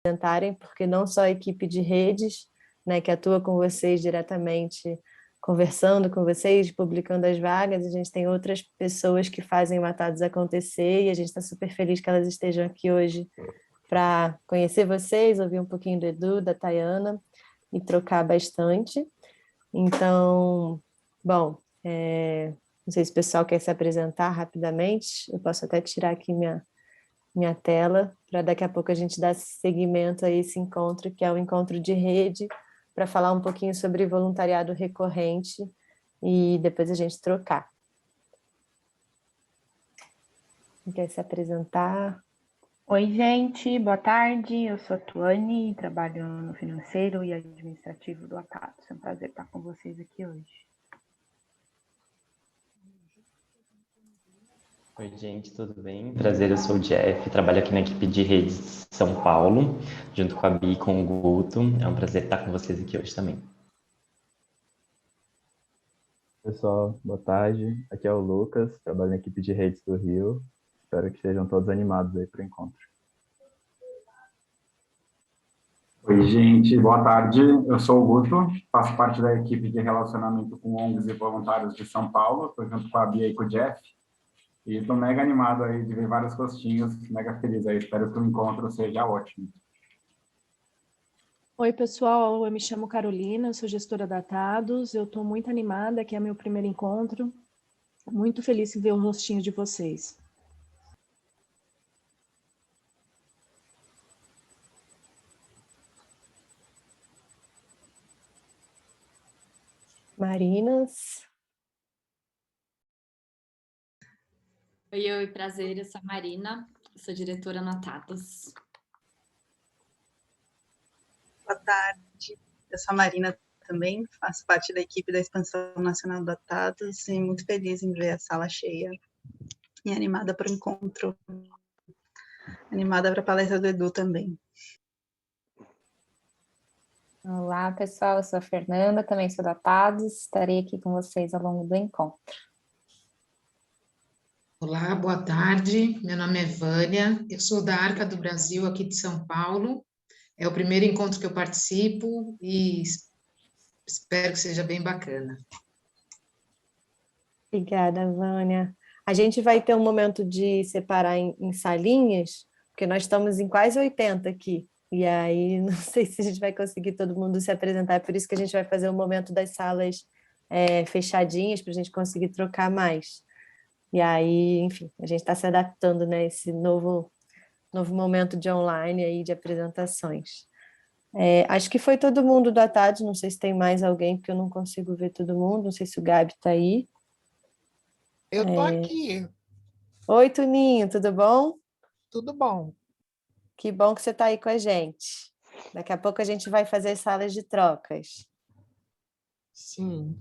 apresentarem, porque não só a equipe de redes, né, que atua com vocês diretamente, conversando com vocês, publicando as vagas, a gente tem outras pessoas que fazem o Atados acontecer, e a gente está super feliz que elas estejam aqui hoje para conhecer vocês, ouvir um pouquinho do Edu, da Tayana, e trocar bastante. Então, bom, não sei se o pessoal quer se apresentar rapidamente, eu posso até tirar aqui minha tela, para daqui a pouco a gente dar seguimento a esse encontro, que é o encontro de rede, para falar um pouquinho sobre voluntariado recorrente e depois a gente trocar. Quem quer se apresentar? Oi, gente, boa tarde. Eu sou a Tuane, trabalho no financeiro e administrativo do Atados. É um prazer estar com vocês aqui hoje. Oi, gente, tudo bem? Prazer, eu sou o Jeff, trabalho aqui na equipe de redes São Paulo, junto com a Bi e com o Guto. É um prazer estar com vocês aqui hoje também. Pessoal, boa tarde. Aqui é o Lucas, trabalho na equipe de redes do Rio. Espero que estejam todos animados aí para o encontro. Oi, gente, boa tarde. Eu sou o Guto, faço parte da equipe de relacionamento com ONGs e voluntários de São Paulo. Estou junto com a Bia e com o Jeff. E estou mega animado aí de ver vários rostinhos, mega feliz aí. Espero que o encontro seja ótimo. Oi, pessoal, eu me chamo Carolina, eu sou gestora da Atados, eu estou muito animada, que é meu primeiro encontro, muito feliz em ver o rostinho de vocês. Marinas. Oi, prazer, eu sou a Marina, sou diretora no Atados. Boa tarde, eu sou a Marina também, faço parte da equipe da Expansão Nacional do Atados e muito feliz em ver a sala cheia e animada para o encontro, animada para a palestra do Edu também. Olá, pessoal, eu sou a Fernanda, também sou da Atados, estarei aqui com vocês ao longo do encontro. Olá, boa tarde, meu nome é Vânia, eu sou da Arca do Brasil, aqui de São Paulo. É o primeiro encontro que eu participo e espero que seja bem bacana. Obrigada, Vânia. A gente vai ter um momento de separar em salinhas, porque nós estamos em quase 80 aqui. E aí, não sei se a gente vai conseguir todo mundo se apresentar, é por isso que a gente vai fazer o momento das salas fechadinhas, para a gente conseguir trocar mais. E aí, enfim, a gente está se adaptando, né, a esse novo momento de online aí, de apresentações. Acho que foi todo mundo da tarde, não sei se tem mais alguém, porque eu não consigo ver todo mundo, não sei se o Gabi está aí. Eu tô aqui. Oi, Tuninho, tudo bom? Tudo bom. Que bom que você está aí com a gente. Daqui a pouco a gente vai fazer salas de trocas. Sim.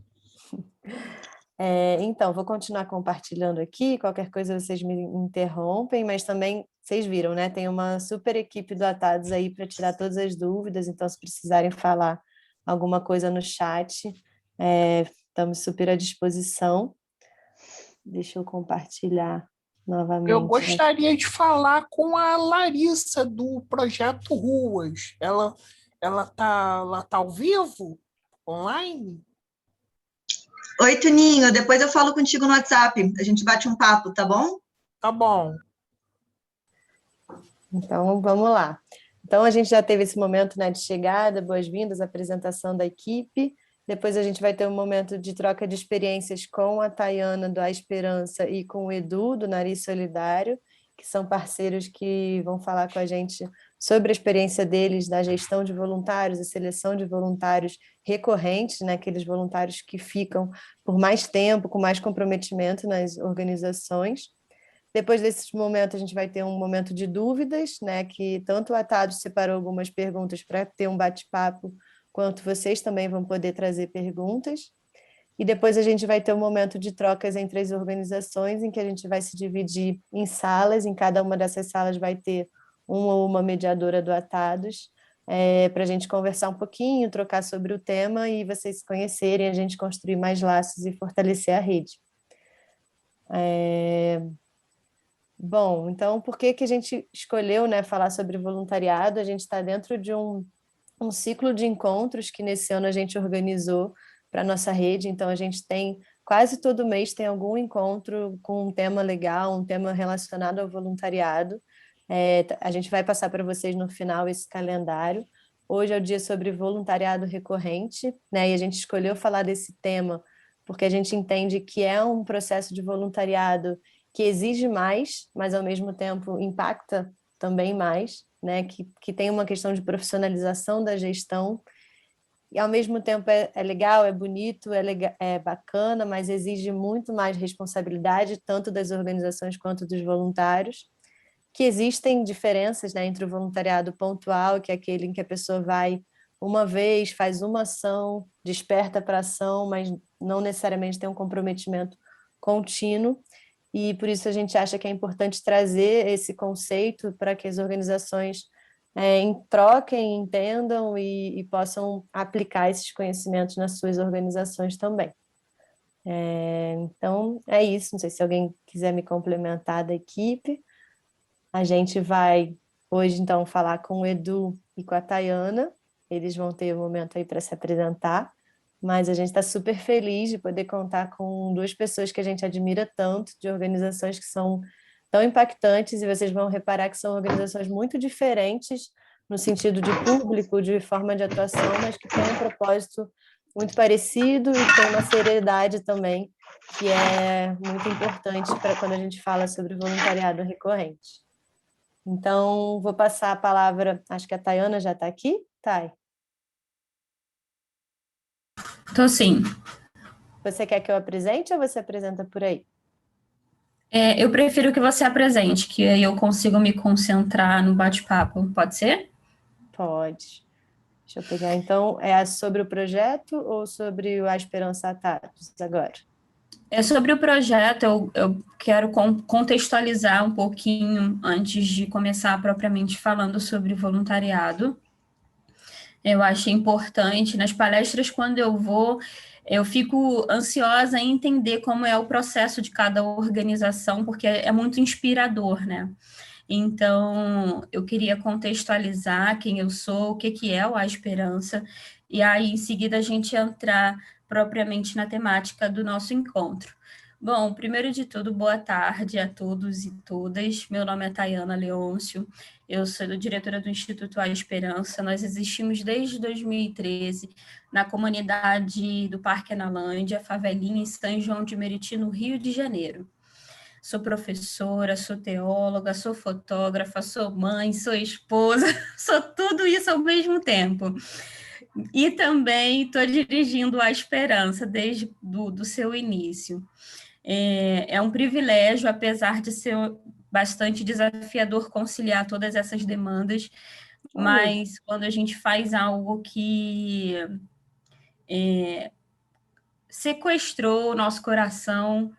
Então, vou continuar compartilhando aqui, qualquer coisa vocês me interrompem, mas também, vocês viram, né? Tem uma super equipe do Atados aí para tirar todas as dúvidas, então se precisarem falar alguma coisa no chat, estamos super à disposição. Deixa eu compartilhar novamente. Eu gostaria de falar com a Larissa do Projeto Ruas. Ela tá ao vivo? Online? Oi, Tuninho, depois eu falo contigo no WhatsApp, a gente bate um papo, tá bom? Tá bom. Então, vamos lá. Então, a gente já teve esse momento, né, de chegada, boas-vindas, apresentação da equipe. Depois a gente vai ter um momento de troca de experiências com a Tayana, do A Esperança, e com o Edu, do Nariz Solidário, que são parceiros que vão falar com a gente sobre a experiência deles da gestão de voluntários, a seleção de voluntários recorrentes, né, aqueles voluntários que ficam por mais tempo, com mais comprometimento nas organizações. Depois desse momento, a gente vai ter um momento de dúvidas, né, que tanto o Atado separou algumas perguntas para ter um bate-papo, quanto vocês também vão poder trazer perguntas. E depois a gente vai ter um momento de trocas entre as organizações, em que a gente vai se dividir em salas, em cada uma dessas salas vai ter um ou uma mediadora do Atados, para a gente conversar um pouquinho, trocar sobre o tema e vocês se conhecerem, a gente construir mais laços e fortalecer a rede. Bom, então por que que a gente escolheu, né, falar sobre voluntariado? A gente está dentro de um ciclo de encontros que nesse ano a gente organizou para a nossa rede, então a gente tem, quase todo mês tem algum encontro com um tema legal, um tema relacionado ao voluntariado. A gente vai passar para vocês no final esse calendário. Hoje é o dia sobre voluntariado recorrente, né? E a gente escolheu falar desse tema porque a gente entende que é um processo de voluntariado que exige mais, mas ao mesmo tempo impacta também mais, né? Que tem uma questão de profissionalização da gestão, e ao mesmo tempo é legal, é bonito, é bacana, mas exige muito mais responsabilidade, tanto das organizações quanto dos voluntários, que existem diferenças, né, entre o voluntariado pontual, que é aquele em que a pessoa vai uma vez, faz uma ação, desperta para ação, mas não necessariamente tem um comprometimento contínuo, e por isso a gente acha que é importante trazer esse conceito para que as organizações troquem, entendam e possam aplicar esses conhecimentos nas suas organizações também. Então, é isso. Não sei se alguém quiser me complementar da equipe. A gente vai hoje, então, falar com o Edu e com a Tayana. Eles vão ter um momento aí para se apresentar, mas a gente está super feliz de poder contar com duas pessoas que a gente admira tanto, de organizações que são tão impactantes, e vocês vão reparar que são organizações muito diferentes no sentido de público, de forma de atuação, mas que têm um propósito muito parecido e que tem uma seriedade também, que é muito importante para quando a gente fala sobre voluntariado recorrente. Então, vou passar a palavra, acho que a Tayana já está aqui, Thay? Tô sim. Você quer que eu apresente ou você apresenta por aí? Eu prefiro que você apresente, que aí eu consigo me concentrar no bate-papo. Pode ser? Pode. Deixa eu pegar, então, é sobre o projeto ou sobre a Esperança Atados agora? É sobre o projeto, eu quero contextualizar um pouquinho antes de começar propriamente falando sobre voluntariado. Eu acho importante, nas palestras, quando eu vou, eu fico ansiosa em entender como é o processo de cada organização, porque é muito inspirador, né? Então, eu queria contextualizar quem eu sou, o que é o A Esperança, e aí, em seguida, a gente entrar propriamente na temática do nosso encontro. Bom, primeiro de tudo, boa tarde a todos e todas. Meu nome é Tayana Leôncio, eu sou diretora do Instituto A Esperança. Nós existimos desde 2013 na comunidade do Parque Analândia, favelinha em São João de Meriti, no Rio de Janeiro. Sou professora, sou teóloga, sou fotógrafa, sou mãe, sou esposa, sou tudo isso ao mesmo tempo. E também estou dirigindo A Esperança desde do seu início. É um privilégio, apesar de ser bastante desafiador conciliar todas essas demandas, mas quando a gente faz algo que sequestrou o nosso coração,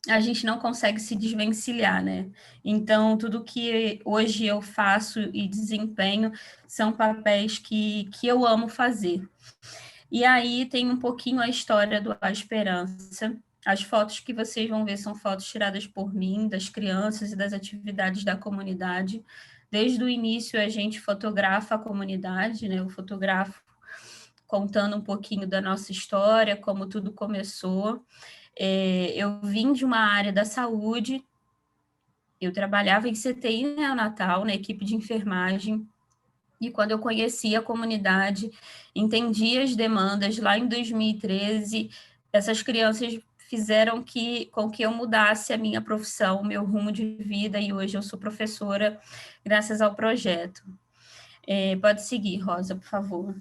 a gente não consegue se desvencilhar, né? Então, tudo que hoje eu faço e desempenho são papéis que eu amo fazer. E aí tem um pouquinho a história do A Esperança. As fotos que vocês vão ver são fotos tiradas por mim, das crianças e das atividades da comunidade. Desde o início, a gente fotografa a comunidade, né? Eu fotografo contando um pouquinho da nossa história, como tudo começou. Eu vim de uma área da saúde, eu trabalhava em CTI neonatal, na equipe de enfermagem, e quando eu conheci a comunidade, entendi as demandas, lá em 2013, essas crianças fizeram com que eu mudasse a minha profissão, o meu rumo de vida, e hoje eu sou professora, graças ao projeto. Pode seguir, Rosa, por favor.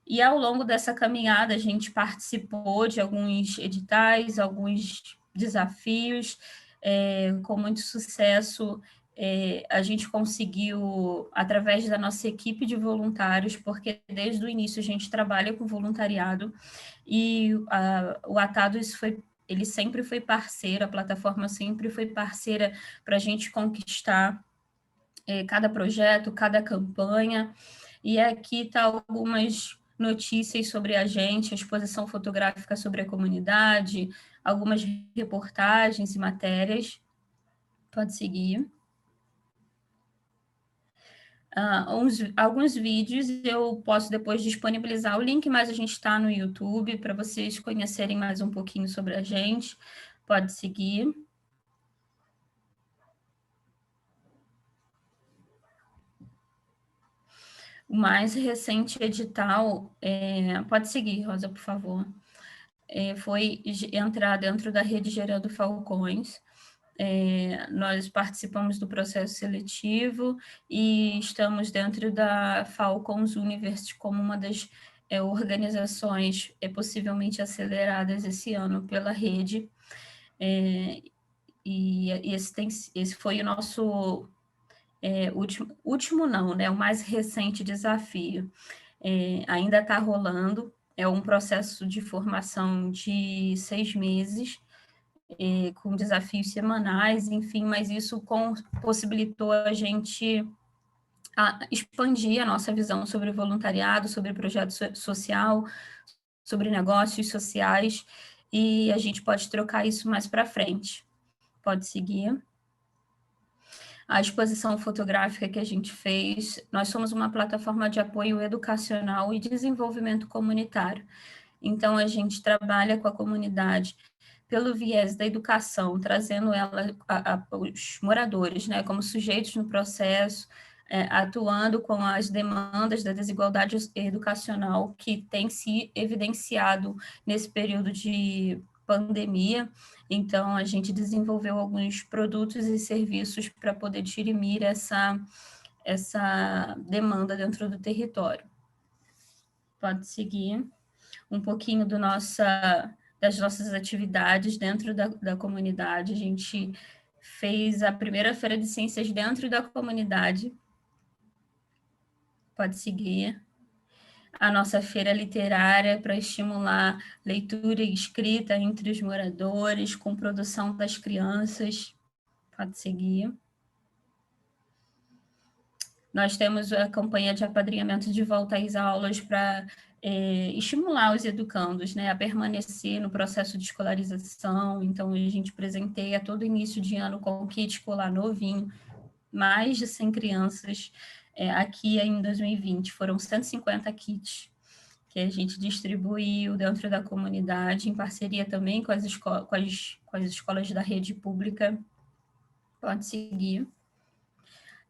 E ao longo dessa caminhada, a gente participou de alguns editais, alguns desafios, com muito sucesso. A gente conseguiu, através da nossa equipe de voluntários, porque desde o início a gente trabalha com voluntariado, e o Atados ele sempre foi parceiro, a plataforma sempre foi parceira para a gente conquistar cada projeto, cada campanha, e aqui está algumas notícias sobre a gente, a exposição fotográfica sobre a comunidade, algumas reportagens e matérias. Pode seguir. Alguns vídeos eu posso depois disponibilizar o link, mas a gente está no YouTube para vocês conhecerem mais um pouquinho sobre a gente. Pode seguir. O mais recente edital, pode seguir, Rosa, por favor, foi entrar dentro da rede Gerando Falcões. Nós participamos do processo seletivo e estamos dentro da Falcons University como uma das organizações possivelmente aceleradas esse ano pela rede. E esse foi o nosso último não, né? O mais recente desafio. Ainda está rolando, é um processo de formação de 6 meses, com desafios semanais, enfim, mas isso possibilitou a gente expandir a nossa visão sobre voluntariado, sobre projeto social, sobre negócios sociais, e a gente pode trocar isso mais para frente. Pode seguir. A exposição fotográfica que a gente fez, nós somos uma plataforma de apoio educacional e desenvolvimento comunitário. Então, a gente trabalha com a comunidade pelo viés da educação, trazendo os moradores, né, como sujeitos no processo, atuando com as demandas da desigualdade educacional que tem se evidenciado nesse período de pandemia. Então, a gente desenvolveu alguns produtos e serviços para poder dirimir essa demanda dentro do território. Pode seguir. Um pouquinho das nossas atividades dentro da comunidade. A gente fez a primeira feira de ciências dentro da comunidade. Pode seguir. A nossa feira literária para estimular leitura e escrita entre os moradores, com produção das crianças. Pode seguir. Nós temos a campanha de apadrinhamento de volta às aulas para estimular os educandos, né, a permanecer no processo de escolarização. Então, a gente presenteia todo início de ano com o kit escolar novinho, mais de 100 crianças. Aqui em 2020 foram 150 kits que a gente distribuiu dentro da comunidade, em parceria também com as escolas da rede pública. Pode seguir.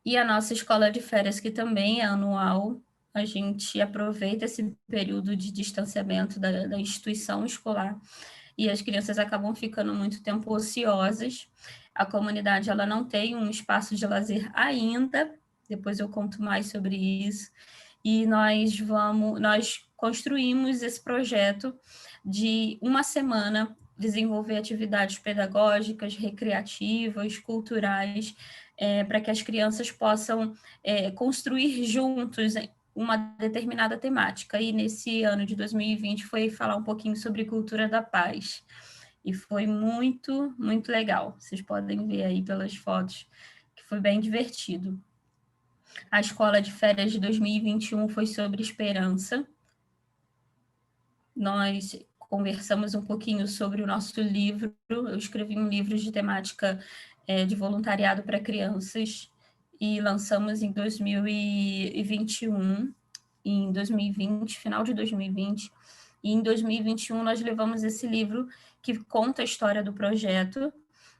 E a nossa escola de férias, que também é anual, a gente aproveita esse período de distanciamento da instituição escolar e as crianças acabam ficando muito tempo ociosas. A comunidade ela não tem um espaço de lazer ainda, depois eu conto mais sobre isso, e nós construímos esse projeto de uma semana desenvolver atividades pedagógicas, recreativas, culturais, para que as crianças possam construir juntos uma determinada temática. E nesse ano de 2020 foi falar um pouquinho sobre cultura da paz. E foi muito, muito legal. Vocês podem ver aí pelas fotos que foi bem divertido. A escola de férias de 2021 foi sobre esperança. Nós conversamos um pouquinho sobre o nosso livro. Eu escrevi um livro de temática de voluntariado para crianças e lançamos em 2021, em 2020, final de 2020. E em 2021 nós levamos esse livro que conta a história do projeto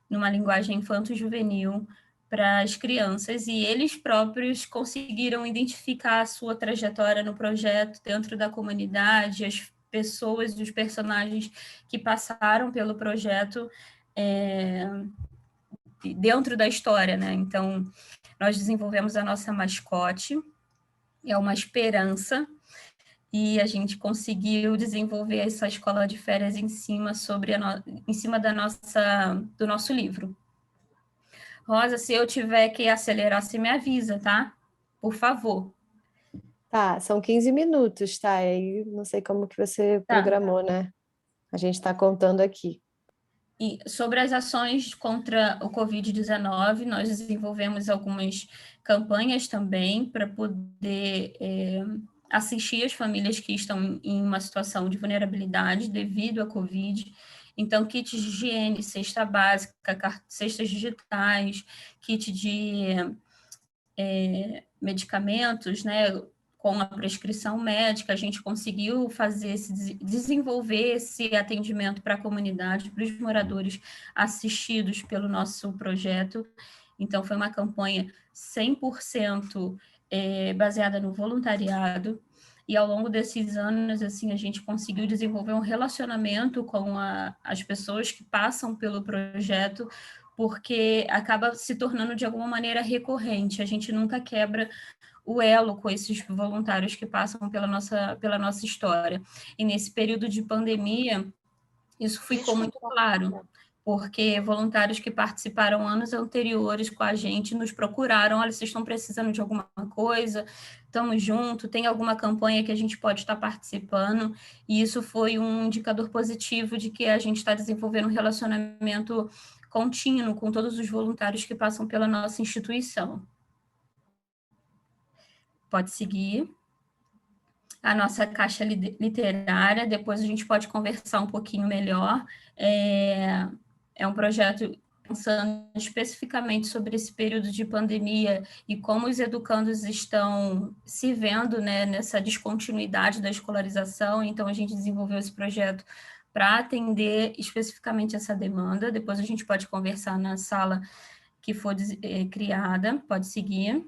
numa linguagem infanto-juvenil para as crianças, e eles próprios conseguiram identificar a sua trajetória no projeto dentro da comunidade, as pessoas e os personagens que passaram pelo projeto dentro da história, né? Então, nós desenvolvemos a nossa mascote, é uma esperança, e a gente conseguiu desenvolver essa escola de férias em cima do nosso livro. Rosa, se eu tiver que acelerar, você me avisa, tá? Por favor. Tá, são 15 minutos, tá? Aí não sei como que você programou, né? A gente está contando aqui. E sobre as ações contra o Covid-19, nós desenvolvemos algumas campanhas também para poder assistir as famílias que estão em uma situação de vulnerabilidade devido à Covid. Então, kits de higiene, cesta básica, cestas digitais, kit de medicamentos, né, com a prescrição médica, a gente conseguiu desenvolver esse atendimento para a comunidade, para os moradores assistidos pelo nosso projeto. Então, foi uma campanha 100% baseada no voluntariado, e ao longo desses anos, assim, a gente conseguiu desenvolver um relacionamento com as pessoas que passam pelo projeto, porque acaba se tornando de alguma maneira recorrente, a gente nunca quebra o elo com esses voluntários que passam pela nossa história. E nesse período de pandemia, isso ficou muito claro, porque voluntários que participaram anos anteriores com a gente nos procuraram: olha, vocês estão precisando de alguma coisa, estamos juntos, tem alguma campanha que a gente pode estar participando, e isso foi um indicador positivo de que a gente está desenvolvendo um relacionamento contínuo com todos os voluntários que passam pela nossa instituição. Pode seguir. A nossa caixa literária, depois a gente pode conversar um pouquinho melhor. É um projeto pensando especificamente sobre esse período de pandemia e como os educandos estão se vendo, né, nessa descontinuidade da escolarização. Então, a gente desenvolveu esse projeto para atender especificamente essa demanda. Depois a gente pode conversar na sala que for criada. Pode seguir.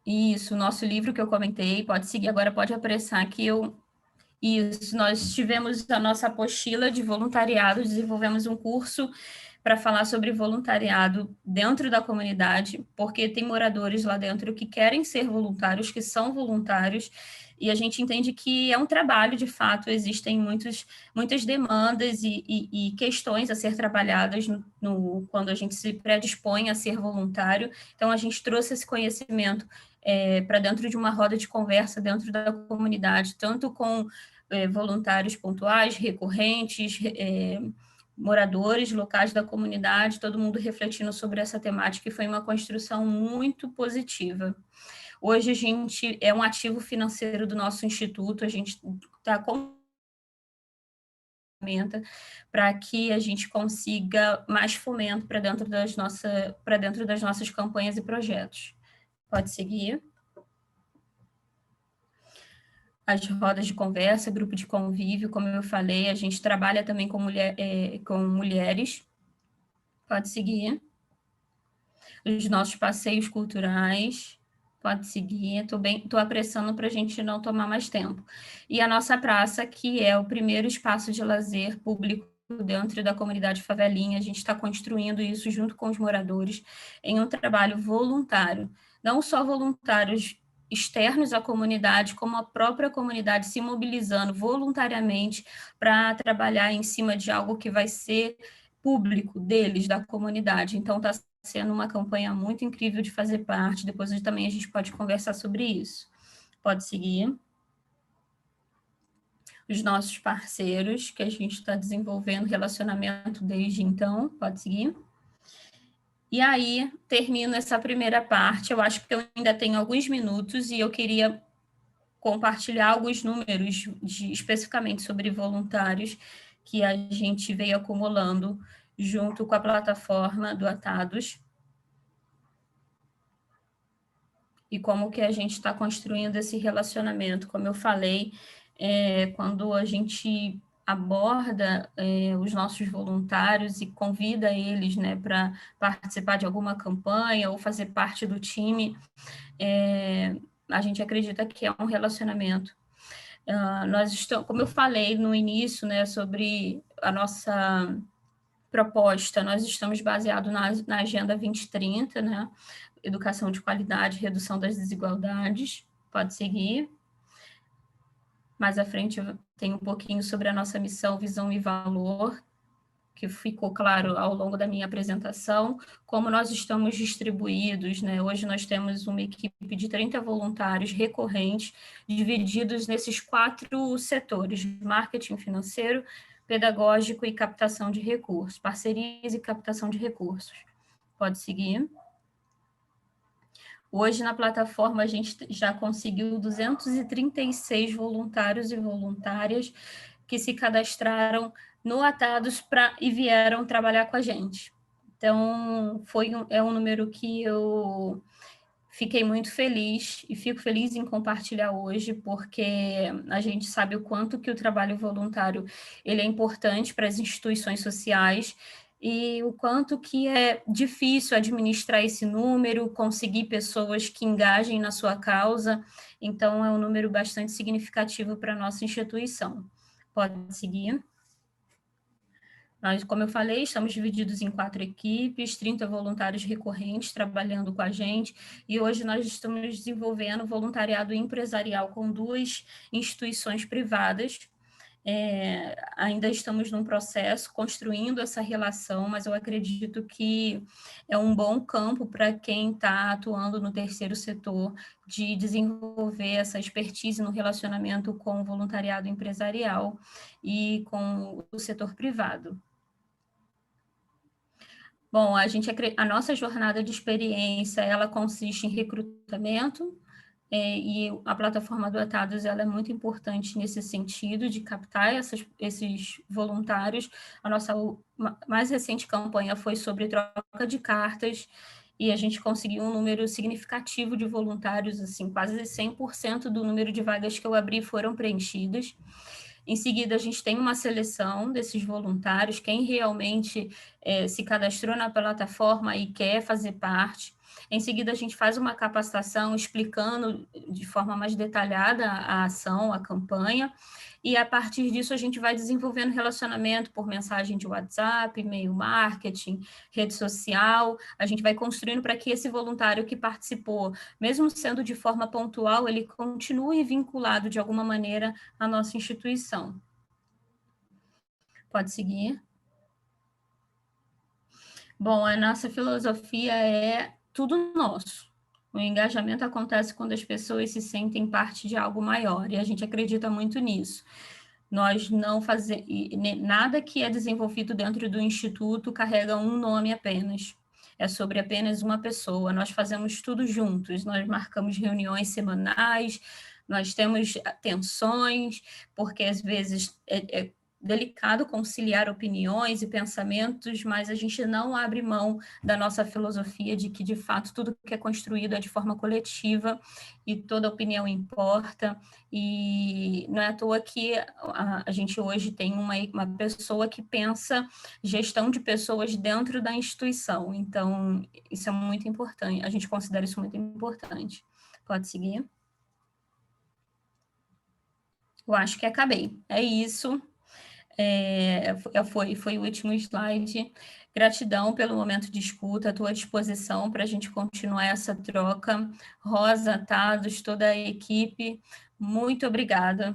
Isso, nosso livro que eu comentei, pode seguir agora, pode apressar que eu... Isso, nós tivemos a nossa apostila de voluntariado, desenvolvemos um curso para falar sobre voluntariado dentro da comunidade, porque tem moradores lá dentro que querem ser voluntários, que são voluntários, e a gente entende que é um trabalho, de fato, existem muitas demandas e questões a ser trabalhadas quando a gente se predispõe a ser voluntário. Então, a gente trouxe esse conhecimento para dentro de uma roda de conversa dentro da comunidade, tanto com voluntários pontuais, recorrentes, moradores locais da comunidade, todo mundo refletindo sobre essa temática, e foi uma construção muito positiva. Hoje a gente é um ativo financeiro do nosso instituto, a gente está com para que a gente consiga mais fomento para dentro das nossas campanhas e projetos. Pode seguir. As rodas de conversa, grupo de convívio, como eu falei, a gente trabalha também com mulheres. Pode seguir. Os nossos passeios culturais. Pode seguir. Estou apressando para a gente não tomar mais tempo. E a nossa praça, que é o primeiro espaço de lazer público dentro da comunidade Favelinha, a gente está construindo isso junto com os moradores em um trabalho voluntário. Não só voluntários externos à comunidade, como a própria comunidade se mobilizando voluntariamente para trabalhar em cima de algo que vai ser público deles, da comunidade. Então, está sendo uma campanha muito incrível de fazer parte. Depois também a gente pode conversar sobre isso. Pode seguir. Os nossos parceiros, que a gente está desenvolvendo relacionamento desde então. Pode seguir. E aí, termino essa primeira parte. Eu acho que eu ainda tenho alguns minutos e eu queria compartilhar alguns números especificamente sobre voluntários que a gente veio acumulando junto com a plataforma do Atados. E como que a gente está construindo esse relacionamento. Como eu falei, quando a gente aborda os nossos voluntários e convida eles, né, para participar de alguma campanha ou fazer parte do time, a gente acredita que é um relacionamento. Nós estamos, como eu falei no início, né, sobre a nossa proposta, nós estamos baseados na Agenda 2030, né, educação de qualidade, redução das desigualdades. Pode seguir. Mais à frente tem um pouquinho sobre a nossa missão, visão e valor, que ficou claro ao longo da minha apresentação, como nós estamos distribuídos, né? Hoje nós temos uma equipe de 30 voluntários recorrentes, divididos nesses 4 setores: marketing financeiro, pedagógico e captação de recursos, parcerias e captação de recursos. Pode seguir. Hoje, na plataforma, a gente já conseguiu 236 voluntários e voluntárias que se cadastraram no Atados e vieram trabalhar com a gente. Então, é um número que eu fiquei muito feliz e fico feliz em compartilhar hoje, porque a gente sabe o quanto que o trabalho voluntário ele é importante para as instituições sociais e o quanto que é difícil administrar esse número, conseguir pessoas que engajem na sua causa. Então, é um número bastante significativo para a nossa instituição. Pode seguir. Nós, como eu falei, estamos divididos em 4 equipes, 30 voluntários recorrentes trabalhando com a gente, e hoje nós estamos desenvolvendo voluntariado empresarial com 2 instituições privadas. Ainda estamos num processo, construindo essa relação, mas eu acredito que é um bom campo para quem está atuando no terceiro setor, de desenvolver essa expertise no relacionamento com o voluntariado empresarial e com o setor privado. Bom, a nossa jornada de experiência, ela consiste em recrutamento, e a plataforma do Atados ela é muito importante nesse sentido, de captar esses voluntários. A nossa mais recente campanha foi sobre troca de cartas, e a gente conseguiu um número significativo de voluntários, assim, quase 100% do número de vagas que eu abri foram preenchidas. Em seguida, a gente tem uma seleção desses voluntários, quem realmente se cadastrou na plataforma e quer fazer parte. Em seguida, a gente faz uma capacitação explicando de forma mais detalhada a ação, a campanha, e a partir disso a gente vai desenvolvendo relacionamento por mensagem de WhatsApp, e-mail marketing, rede social, a gente vai construindo para que esse voluntário que participou, mesmo sendo de forma pontual, ele continue vinculado de alguma maneira à nossa instituição. Pode seguir. Bom, a nossa filosofia é tudo nosso. O engajamento acontece quando as pessoas se sentem parte de algo maior, e a gente acredita muito nisso. Nós não fazemos nada que é desenvolvido dentro do Instituto carrega um nome apenas. É sobre apenas uma pessoa. Nós fazemos tudo juntos. Nós marcamos reuniões semanais, nós temos tensões, porque às vezes é delicado conciliar opiniões e pensamentos, mas a gente não abre mão da nossa filosofia de que, de fato, tudo que é construído é de forma coletiva e toda opinião importa, e não é à toa que a gente hoje tem uma pessoa que pensa gestão de pessoas dentro da instituição, então isso é muito importante, a gente considera isso muito importante. Pode seguir. Eu acho que acabei. É isso. Foi o último slide. Gratidão pelo momento de escuta, à tua disposição para a gente continuar essa troca. Rosa, Tados, toda a equipe, muito obrigada.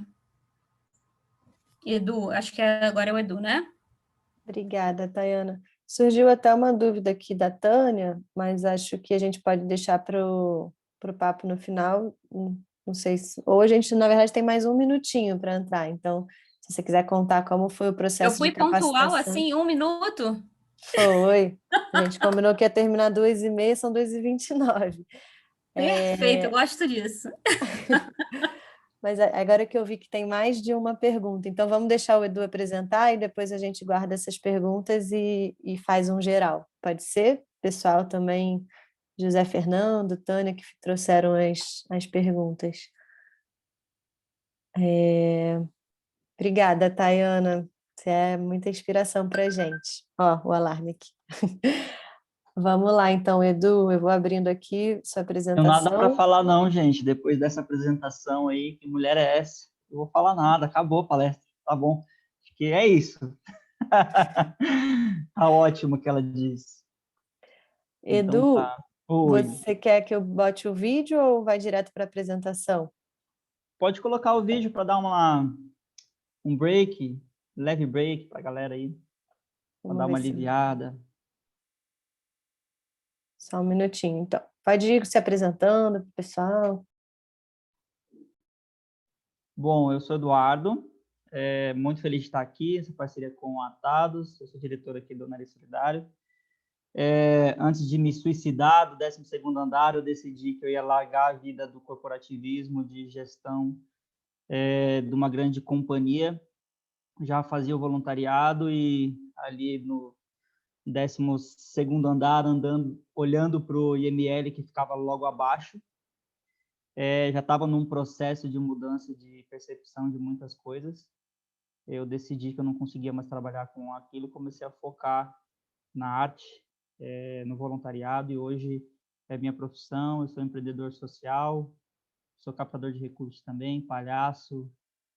Edu, acho que agora é o Edu, né? Obrigada, Tayana. Surgiu até uma dúvida aqui da Tânia, mas acho que a gente pode deixar para o papo no final. Não sei se... Ou a gente, na verdade, tem mais um minutinho para entrar, então... Se você quiser contar como foi o processo de capacitação. Eu fui pontual, assim, 1 minuto? Foi. A gente combinou que ia terminar 2h30, são 2h29. Perfeito, eu gosto disso. Mas agora que eu vi que tem mais de uma pergunta, então vamos deixar o Edu apresentar e depois a gente guarda essas perguntas e faz um geral. Pode ser? Pessoal também, José Fernando, Tânia, que trouxeram as perguntas. Obrigada, Tayana. Você é muita inspiração para a gente. Ó, o alarme aqui. Vamos lá, então, Edu. Eu vou abrindo aqui sua apresentação. Não tem nada para falar, não, gente. Depois dessa apresentação aí, que mulher é essa? Eu vou falar nada. Acabou a palestra. Tá bom. Acho que é isso. Tá ótimo o que ela disse. Edu, então, tá. Você quer que eu bote o vídeo ou vai direto para a apresentação? Pode colocar o vídeo para dar um break, leve break para a galera aí, para dar uma aliviada. Só um minutinho, então. Pode ir se apresentando para o pessoal. Bom, eu sou Eduardo, muito feliz de estar aqui, essa parceria com o Atados, eu sou diretor aqui do Nariz Solidário. Antes de me suicidar do 12º andar, eu decidi que eu ia largar a vida do corporativismo, de gestão de uma grande companhia. Já fazia o voluntariado e ali no 12º andar, olhando para o IML que ficava logo abaixo, já estava num processo de mudança de percepção de muitas coisas. Eu decidi que eu não conseguia mais trabalhar com aquilo, comecei a focar na arte, no voluntariado, e hoje é minha profissão. Eu sou empreendedor social, sou captador de recursos também, palhaço.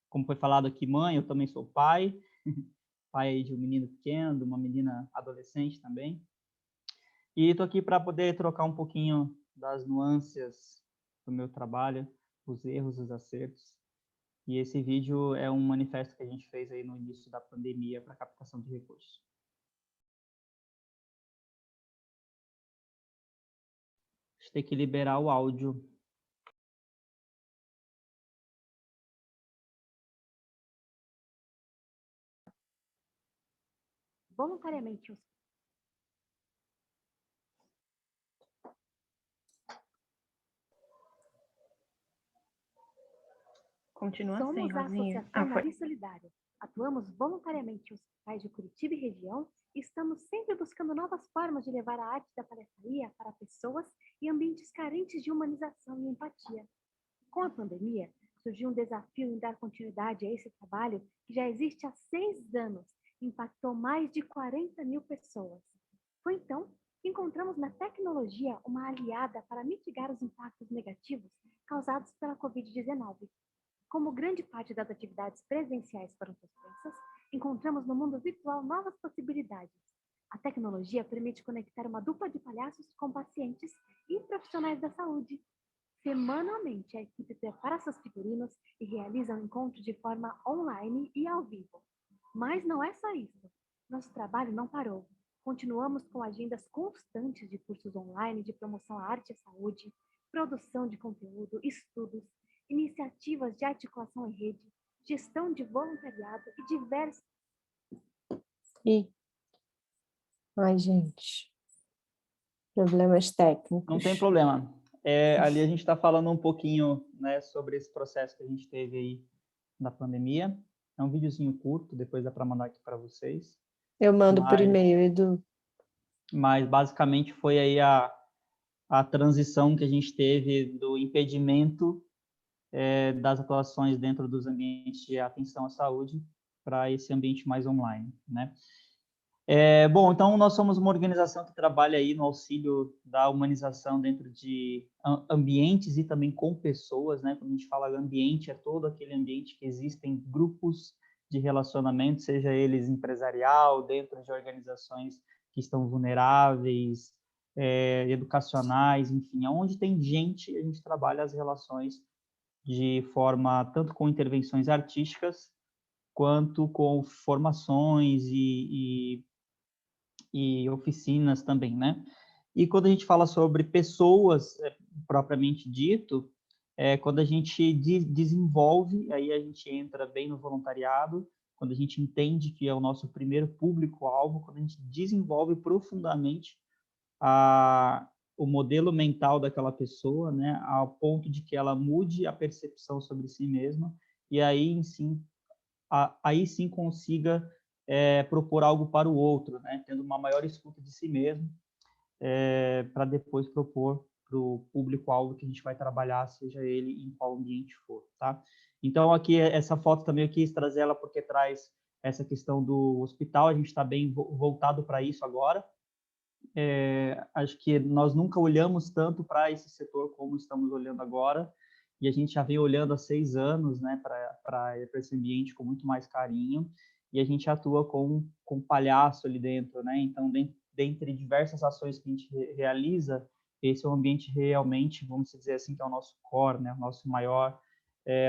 Como foi falado aqui, mãe, eu também sou pai, pai de um menino pequeno, de uma menina adolescente também. E estou aqui para poder trocar um pouquinho das nuances do meu trabalho, os erros, os acertos. E esse vídeo é um manifesto que a gente fez aí no início da pandemia para captação de recursos. A gente tem que liberar o áudio. Voluntariamente. Continua Somos assim, a Rosinha. Associação Nariz Solidária. Atuamos voluntariamente em hospitais de Curitiba e região e estamos sempre buscando novas formas de levar a arte da palhaçaria para pessoas e ambientes carentes de humanização e empatia. Com a pandemia, surgiu um desafio em dar continuidade a esse trabalho que já existe há 6 anos e impactou mais de 40 mil pessoas. Foi então que encontramos na tecnologia uma aliada para mitigar os impactos negativos causados pela Covid-19. Como grande parte das atividades presenciais foram suspensas, encontramos no mundo virtual novas possibilidades. A tecnologia permite conectar uma dupla de palhaços com pacientes e profissionais da saúde. Semanalmente, a equipe prepara seus figurinos e realiza um encontro de forma online e ao vivo. Mas não é só isso. Nosso trabalho não parou. Continuamos com agendas constantes de cursos online de promoção à arte e à saúde, produção de conteúdo, estudos, iniciativas de articulação em rede, gestão de voluntariado e diversos... Ai, gente. Problemas técnicos. Não tem problema. Ali a gente está falando um pouquinho, né, sobre esse processo que a gente teve aí na pandemia. É um videozinho curto, depois dá para mandar aqui para vocês. Eu mando por e-mail, Edu. Mas basicamente foi aí a transição que a gente teve do impedimento das atuações dentro dos ambientes de atenção à saúde para esse ambiente mais online, né? Bom, então nós somos uma organização que trabalha aí no auxílio da humanização dentro de ambientes e também com pessoas, né? Quando a gente fala ambiente, é todo aquele ambiente que existem grupos de relacionamento, seja eles empresarial, dentro de organizações que estão vulneráveis, educacionais, enfim, onde tem gente, a gente trabalha as relações de forma tanto com intervenções artísticas quanto com formações e oficinas também, né? E quando a gente fala sobre pessoas propriamente dito, quando a gente desenvolve, aí a gente entra bem no voluntariado, quando a gente entende que é o nosso primeiro público-alvo, quando a gente desenvolve profundamente o modelo mental daquela pessoa, né, ao ponto de que ela mude a percepção sobre si mesma e aí sim consiga propor algo para o outro, né, tendo uma maior escuta de si mesmo, para depois propor para o público-alvo que a gente vai trabalhar, seja ele em qual ambiente for, tá? Então, aqui, essa foto também eu quis trazer ela porque traz essa questão do hospital, a gente está bem voltado para isso agora. Acho que nós nunca olhamos tanto para esse setor como estamos olhando agora, e a gente já vem olhando há 6 anos, né, para esse ambiente com muito mais carinho, e a gente atua com palhaço ali dentro, né? Então, dentre diversas ações que a gente realiza, esse é um ambiente realmente, vamos dizer assim, que é o nosso core, né? O nosso maior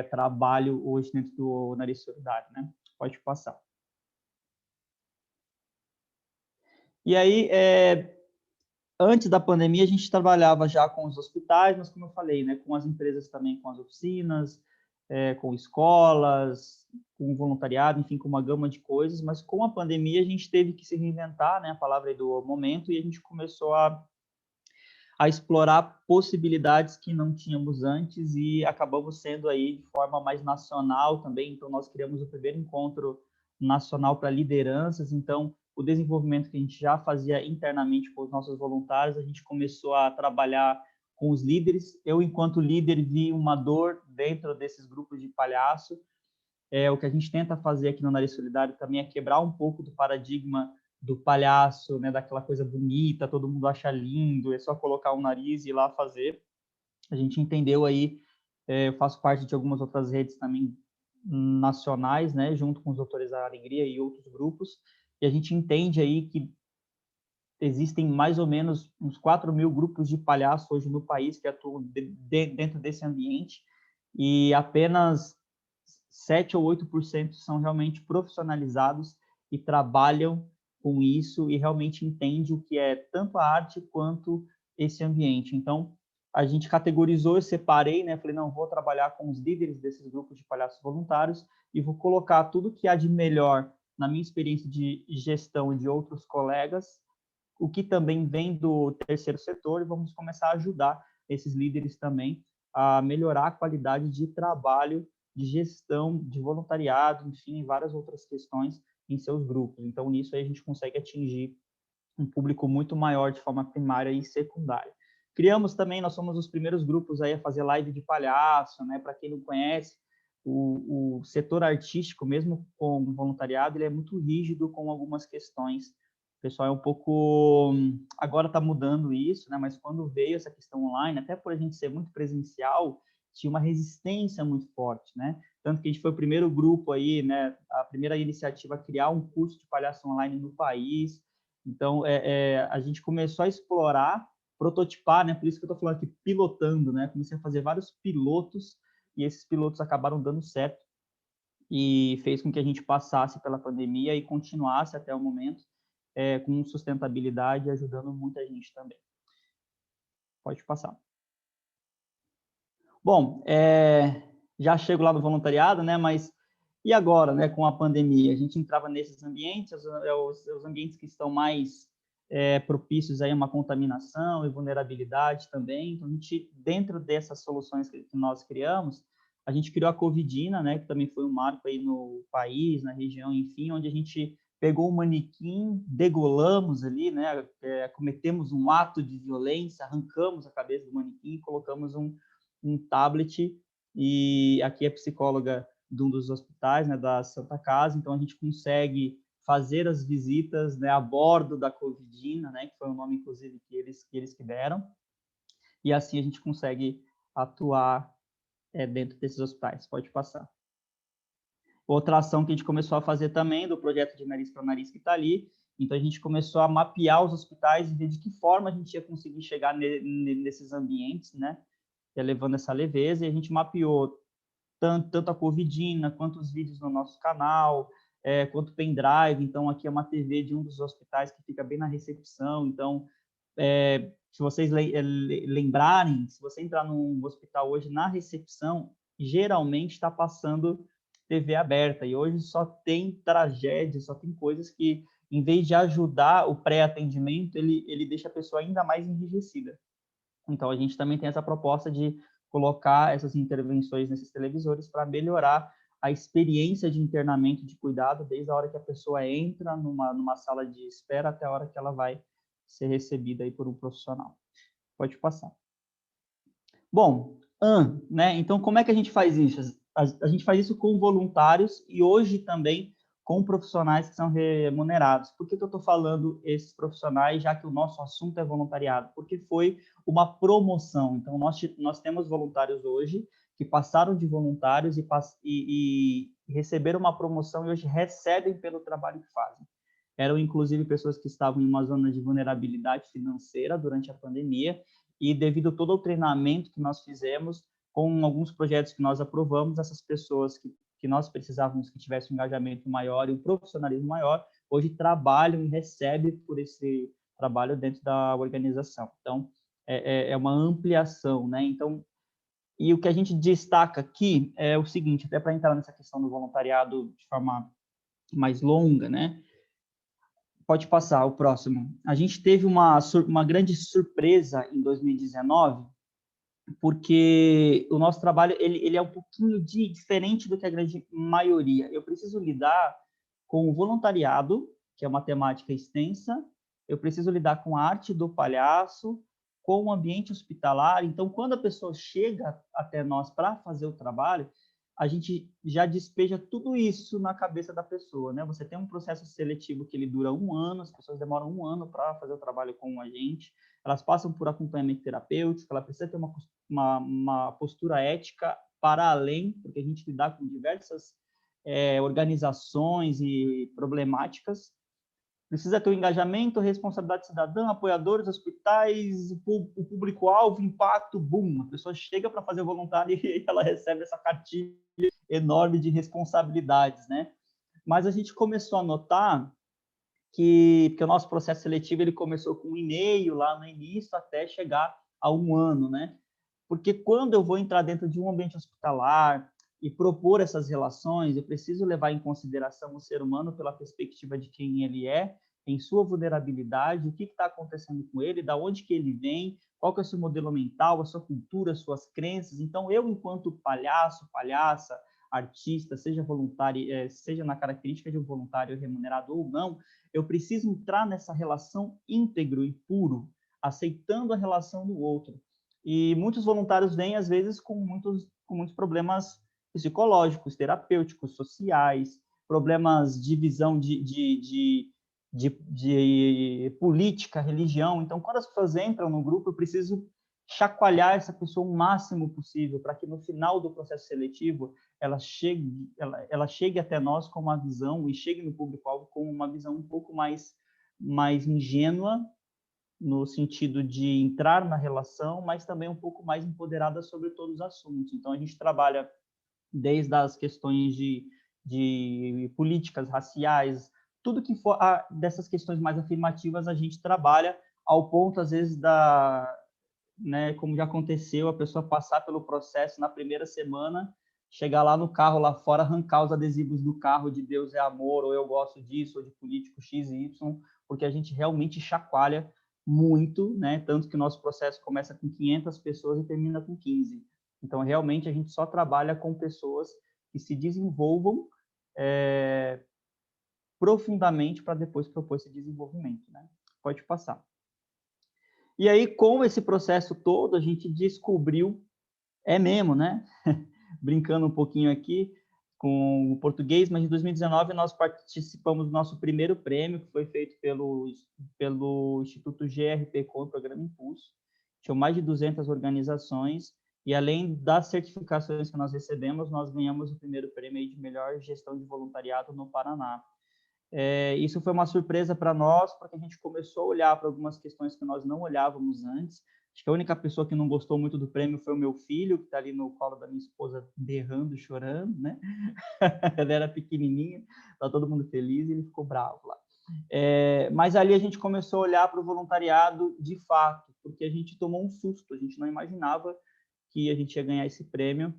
trabalho hoje dentro do Nariz Solidário, né? Pode passar. E aí, antes da pandemia, a gente trabalhava já com os hospitais, mas como eu falei, né, com as empresas também, com as oficinas, com escolas, com voluntariado, enfim, com uma gama de coisas, mas com a pandemia a gente teve que se reinventar, né, a palavra aí do momento, e a gente começou a explorar possibilidades que não tínhamos antes e acabamos sendo aí de forma mais nacional também. Então, nós criamos o primeiro encontro nacional para lideranças. Então, o desenvolvimento que a gente já fazia internamente com os nossos voluntários, a gente começou a trabalhar com os líderes. Eu, enquanto líder, vi uma dor dentro desses grupos de palhaço. O que a gente tenta fazer aqui no Nariz Solidário também é quebrar um pouco do paradigma do palhaço, né, daquela coisa bonita, todo mundo acha lindo, é só colocar um nariz e ir lá fazer. A gente entendeu aí, eu faço parte de algumas outras redes também nacionais, né, junto com os Doutores da Alegria e outros grupos, e a gente entende aí que existem mais ou menos uns 4.000 grupos de palhaço hoje no país que atuam dentro desse ambiente, e apenas 7 ou 8% são realmente profissionalizados e trabalham com isso e realmente entende o que é tanto a arte quanto esse ambiente. Então, a gente categorizou, eu separei, né? Falei, não, vou trabalhar com os líderes desses grupos de palhaços voluntários e vou colocar tudo que há de melhor na minha experiência de gestão de outros colegas, o que também vem do terceiro setor, e vamos começar a ajudar esses líderes também a melhorar a qualidade de trabalho, de gestão, de voluntariado, enfim, várias outras questões em seus grupos. Então, nisso aí a gente consegue atingir um público muito maior de forma primária e secundária. Criamos também, nós somos os primeiros grupos aí a fazer live de palhaço, né? Para quem não conhece, o setor artístico, mesmo com voluntariado, ele é muito rígido com algumas questões. O pessoal é um pouco... Agora está mudando isso, né? Mas quando veio essa questão online, até por a gente ser muito presencial, tinha uma resistência muito forte, né? Tanto que a gente foi o primeiro grupo aí, né? A primeira iniciativa a criar um curso de palhaço online no país. Então, a gente começou a explorar, prototipar, né? Por isso que eu estou falando aqui, pilotando, né? Comecei a fazer vários pilotos e esses pilotos acabaram dando certo e fez com que a gente passasse pela pandemia e continuasse até o momento com sustentabilidade, ajudando muita gente também. Pode passar. Bom, já chego lá no voluntariado, né? Mas e agora, né? Com a pandemia, a gente entrava nesses ambientes, os ambientes que estão mais propícios aí a uma contaminação e vulnerabilidade também. Então, a gente, dentro dessas soluções que nós criamos, a gente criou a Covidina, né? Que também foi um marco aí no país, na região, enfim, onde a gente pegou um manequim, degolamos ali, né? Cometemos um ato de violência, arrancamos a cabeça do manequim e colocamos um tablet, e aqui é psicóloga de um dos hospitais, né, da Santa Casa, então a gente consegue fazer as visitas, né, a bordo da Covidina, né, que foi o nome, inclusive, que eles que deram, e assim a gente consegue atuar dentro desses hospitais. Pode passar. Outra ação que a gente começou a fazer também, do projeto de Nariz para Nariz, que está ali, então a gente começou a mapear os hospitais e ver de que forma a gente ia conseguir chegar nesses ambientes, né, levando essa leveza, e a gente mapeou tanto a Covidina, quanto os vídeos no nosso canal, quanto o pendrive. Então, aqui é uma TV de um dos hospitais que fica bem na recepção. Então, se vocês lembrarem, se você entrar num hospital hoje, na recepção, geralmente está passando TV aberta, e hoje só tem tragédia, só tem coisas que, em vez de ajudar o pré-atendimento, ele deixa a pessoa ainda mais enrijecida. Então, a gente também tem essa proposta de colocar essas intervenções nesses televisores para melhorar a experiência de internamento de cuidado, desde a hora que a pessoa entra numa sala de espera até a hora que ela vai ser recebida aí por um profissional. Pode passar. Bom, né? Então, como é que a gente faz isso? A gente faz isso com voluntários e hoje também com profissionais que são remunerados. Por que eu estou falando esses profissionais, já que o nosso assunto é voluntariado? Porque foi uma promoção. Então, nós temos voluntários hoje que passaram de voluntários e receberam uma promoção e hoje recebem pelo trabalho que fazem. Eram, inclusive, pessoas que estavam em uma zona de vulnerabilidade financeira durante a pandemia e, devido a todo o treinamento que nós fizemos, com alguns projetos que nós aprovamos, essas pessoas que nós precisávamos que tivesse um engajamento maior e um profissionalismo maior, hoje trabalham e recebem por esse trabalho dentro da organização. Então, é uma ampliação, né? Então, E o que a gente destaca aqui é o seguinte, até para entrar nessa questão do voluntariado de forma mais longa, né? Pode passar o próximo. A gente teve uma grande surpresa em 2019, porque o nosso trabalho ele é um pouquinho diferente do que a grande maioria. Eu preciso lidar com o voluntariado, que é uma temática extensa, eu preciso lidar com a arte do palhaço, com o ambiente hospitalar. Então, quando a pessoa chega até nós para fazer o trabalho, a gente já despeja tudo isso na cabeça da pessoa, né? Você tem um processo seletivo que ele dura 1 ano, as pessoas demoram 1 ano para fazer o trabalho com a gente, elas passam por acompanhamento terapêutico, ela precisa ter uma postura ética para além, porque a gente lidar com diversas organizações e problemáticas. Precisa ter o engajamento, responsabilidade cidadã, apoiadores, hospitais, o público-alvo, impacto, boom. A pessoa chega para fazer voluntário e ela recebe essa cartilha enorme de responsabilidades, né? Mas a gente começou a notar que o nosso processo seletivo ele começou com um e-mail lá no início até chegar a 1 ano, né? Porque quando eu vou entrar dentro de um ambiente hospitalar e propor essas relações, eu preciso levar em consideração o ser humano pela perspectiva de quem ele é, em sua vulnerabilidade, o que está acontecendo com ele, da onde que ele vem, qual que é o seu modelo mental, a sua cultura, as suas crenças. Então, eu, enquanto palhaço, palhaça, artista, seja voluntário, seja na característica de um voluntário remunerado ou não, eu preciso entrar nessa relação íntegro e puro, aceitando a relação do outro. E muitos voluntários vêm, às vezes, com muitos problemas psicológicos, terapêuticos, sociais, problemas de visão de política, religião. Então, quando as pessoas entram no grupo, eu preciso chacoalhar essa pessoa o máximo possível para que no final do processo seletivo ela chegue até nós com uma visão e chegue no público-alvo com uma visão um pouco mais ingênua, no sentido de entrar na relação, mas também um pouco mais empoderada sobre todos os assuntos. Então, a gente trabalha desde as questões de políticas raciais, tudo que for dessas questões mais afirmativas, a gente trabalha ao ponto, às vezes, né, como já aconteceu, a pessoa passar pelo processo na primeira semana, chegar lá no carro, lá fora, arrancar os adesivos do carro de Deus é amor, ou eu gosto disso, ou de político X e Y, porque a gente realmente chacoalha muito, né? Tanto que o nosso processo começa com 500 pessoas e termina com 15. Então, realmente, a gente só trabalha com pessoas que se desenvolvam profundamente para depois propor esse desenvolvimento, né? Pode passar. E aí, com esse processo todo, a gente descobriu, é mesmo, né? Brincando um pouquinho aqui com o português, mas em 2019 nós participamos do nosso primeiro prêmio, que foi feito pelo Instituto GRP com o Programa Impulso. Tinham mais de 200 organizações, e além das certificações que nós recebemos, nós ganhamos o primeiro prêmio de melhor gestão de voluntariado no Paraná. Isso foi uma surpresa para nós, porque a gente começou a olhar para algumas questões que nós não olhávamos antes. Acho que a única pessoa que não gostou muito do prêmio foi o meu filho, que está ali no colo da minha esposa, berrando, chorando, né? Ela era pequenininha, está todo mundo feliz e ele ficou bravo lá. Mas ali a gente começou a olhar para o voluntariado de fato, porque a gente tomou um susto, a gente não imaginava que a gente ia ganhar esse prêmio.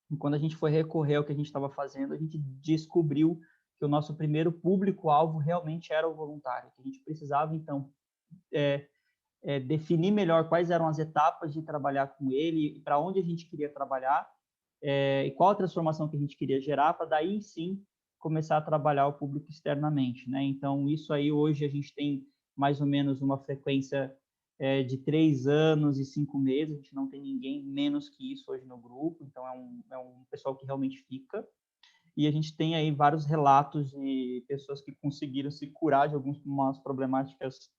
E quando a gente foi recorrer ao que a gente estava fazendo, a gente descobriu que o nosso primeiro público-alvo realmente era o voluntário, que a gente precisava, então, definir melhor quais eram as etapas de trabalhar com ele, para onde a gente queria trabalhar, e qual a transformação que a gente queria gerar, para daí, sim, começar a trabalhar o público externamente, né? Então, isso aí, hoje, a gente tem mais ou menos uma frequência de 3 anos e 5 meses, a gente não tem ninguém menos que isso hoje no grupo, então é um pessoal que realmente fica. E a gente tem aí vários relatos de pessoas que conseguiram se curar de algumas problemáticas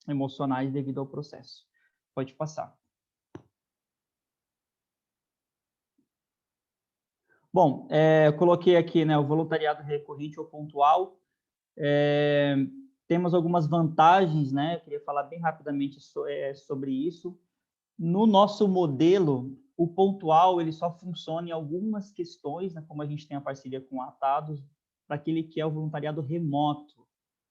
emocionais devido ao processo. Pode passar. Bom, eu coloquei aqui, né, o voluntariado recorrente ou pontual. Temos algumas vantagens, né? Eu queria falar bem rapidamente sobre isso. No nosso modelo, o pontual ele só funciona em algumas questões, né, como a gente tem a parceria com a Atados, para aquele que é o voluntariado remoto,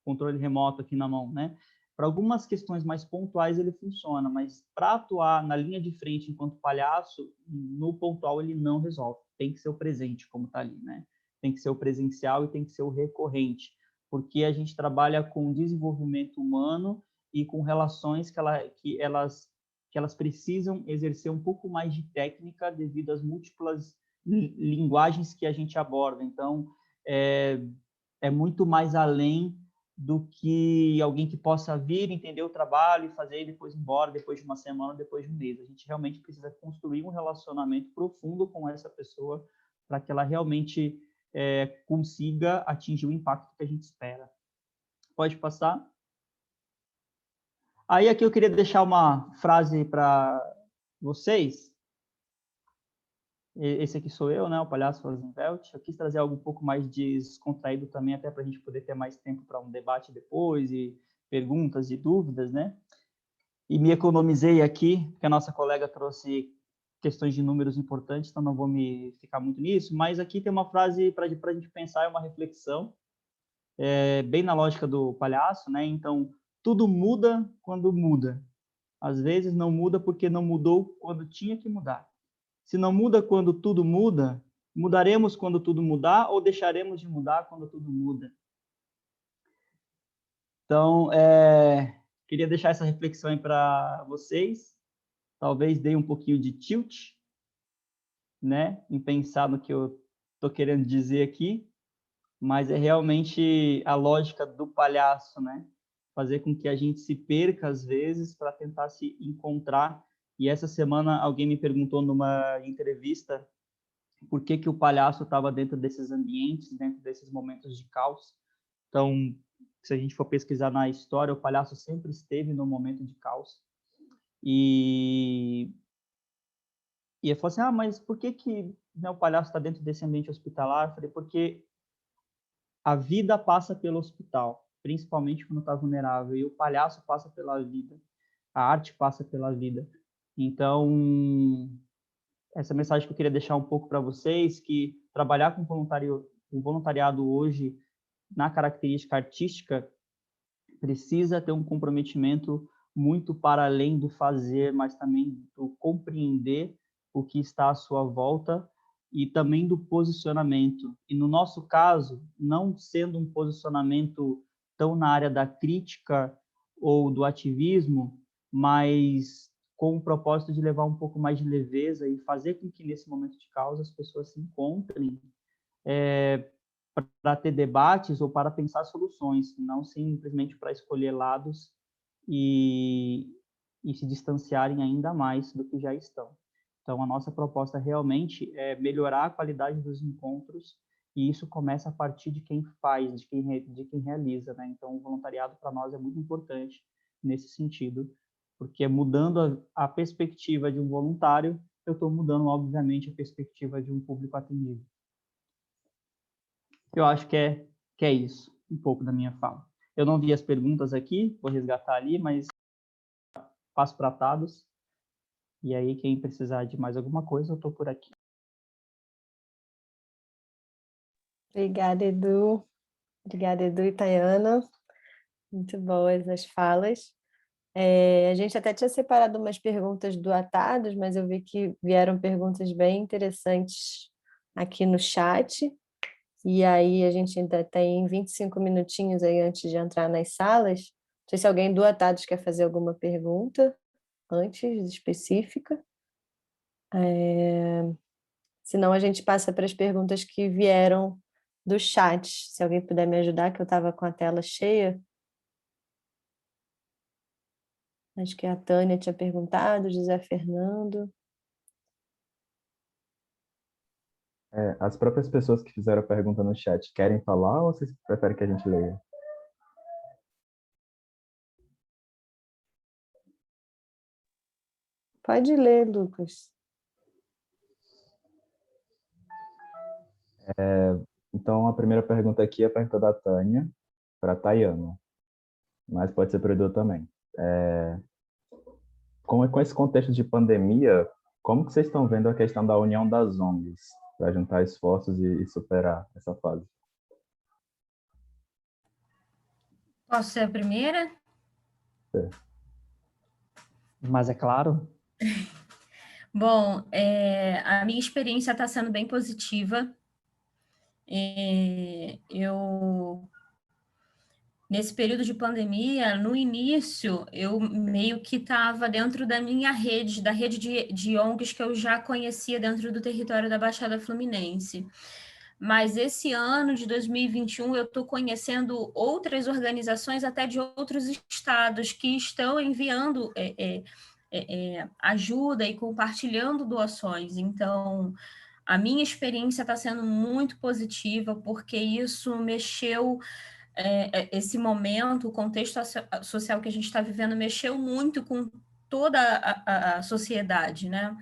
controle remoto aqui na mão, né? Para algumas questões mais pontuais ele funciona, mas para atuar na linha de frente enquanto palhaço, no pontual ele não resolve. Tem que ser o presente, como está ali, né? Tem que ser o presencial e tem que ser o recorrente, porque a gente trabalha com desenvolvimento humano e com relações que elas precisam exercer um pouco mais de técnica devido às múltiplas linguagens que a gente aborda. Então, é muito mais além do que alguém que possa vir, entender o trabalho e fazer e depois ir embora, depois de uma semana, depois de um mês. A gente realmente precisa construir um relacionamento profundo com essa pessoa para que ela realmente consiga atingir o impacto que a gente espera. Pode passar? Aí aqui eu queria deixar uma frase para vocês. Esse aqui sou eu, né, o palhaço Rosenfeld. Eu quis trazer algo um pouco mais descontraído também, até para a gente poder ter mais tempo para um debate depois, e perguntas e dúvidas, né? E me economizei aqui, porque a nossa colega trouxe questões de números importantes, então não vou me ficar muito nisso, mas aqui tem uma frase para a gente pensar, é uma reflexão, bem na lógica do palhaço, né? Então, tudo muda quando muda. Às vezes não muda porque não mudou quando tinha que mudar. Se não muda quando tudo muda, mudaremos quando tudo mudar ou deixaremos de mudar quando tudo muda? Então, queria deixar essa reflexão aí para vocês. Talvez dê um pouquinho de tilt, né, em pensar no que eu estou querendo dizer aqui, mas é realmente a lógica do palhaço, né? Fazer com que a gente se perca às vezes para tentar se encontrar. E essa semana alguém me perguntou numa entrevista por que o palhaço estava dentro desses ambientes, dentro desses momentos de caos. Então, se a gente for pesquisar na história, o palhaço sempre esteve no momento de caos. E eu falei assim, mas por que né, o palhaço está dentro desse ambiente hospitalar? Eu falei, porque a vida passa pelo hospital, principalmente quando está vulnerável, e o palhaço passa pela vida, a arte passa pela vida. Então, essa mensagem que eu queria deixar um pouco para vocês, que trabalhar com voluntariado hoje, na característica artística, precisa ter um comprometimento muito para além do fazer, mas também do compreender o que está à sua volta e também do posicionamento. E no nosso caso, não sendo um posicionamento tão na área da crítica ou do ativismo, mas com o propósito de levar um pouco mais de leveza e fazer com que nesse momento de causa as pessoas se encontrem para ter debates ou para pensar soluções, não simplesmente para escolher lados e se distanciarem ainda mais do que já estão. Então, a nossa proposta realmente é melhorar a qualidade dos encontros, e isso começa a partir de quem faz, de quem realiza, né? Então, o voluntariado para nós é muito importante nesse sentido, porque mudando a perspectiva de um voluntário, eu estou mudando, obviamente, a perspectiva de um público atendido. Eu acho que é isso, um pouco da minha fala. Eu não vi as perguntas aqui, vou resgatar ali, mas passo para Tados. E aí, quem precisar de mais alguma coisa, eu estou por aqui. Obrigada, Edu. Obrigada, Edu e Tayana. Muito boas as falas. A gente até tinha separado umas perguntas do Atados, mas eu vi que vieram perguntas bem interessantes aqui no chat. E aí a gente ainda tem 25 minutinhos aí antes de entrar nas salas. Não sei se alguém do Atados quer fazer alguma pergunta antes, específica. Senão a gente passa para as perguntas que vieram do chat. Se alguém puder me ajudar, que eu estava com a tela cheia. Acho que a Tânia tinha perguntado, José Fernando. As próprias pessoas que fizeram a pergunta no chat querem falar ou vocês preferem que a gente leia? Pode ler, Lucas. Então, a primeira pergunta aqui é a pergunta da Tânia para a Tayana, mas pode ser para o Edu também. Com esse contexto de pandemia, como que vocês estão vendo a questão da união das ONGs para juntar esforços e superar essa fase? Posso ser a primeira? Mas é claro. Bom, a minha experiência está sendo bem positiva. Nesse período de pandemia, no início, eu meio que estava dentro da minha rede, da rede de ONGs que eu já conhecia dentro do território da Baixada Fluminense. Mas esse ano de 2021, eu estou conhecendo outras organizações, até de outros estados, que estão enviando ajuda e compartilhando doações. Então, a minha experiência está sendo muito positiva, porque isso mexeu... esse momento, o contexto social que a gente está vivendo mexeu muito com toda a sociedade, né?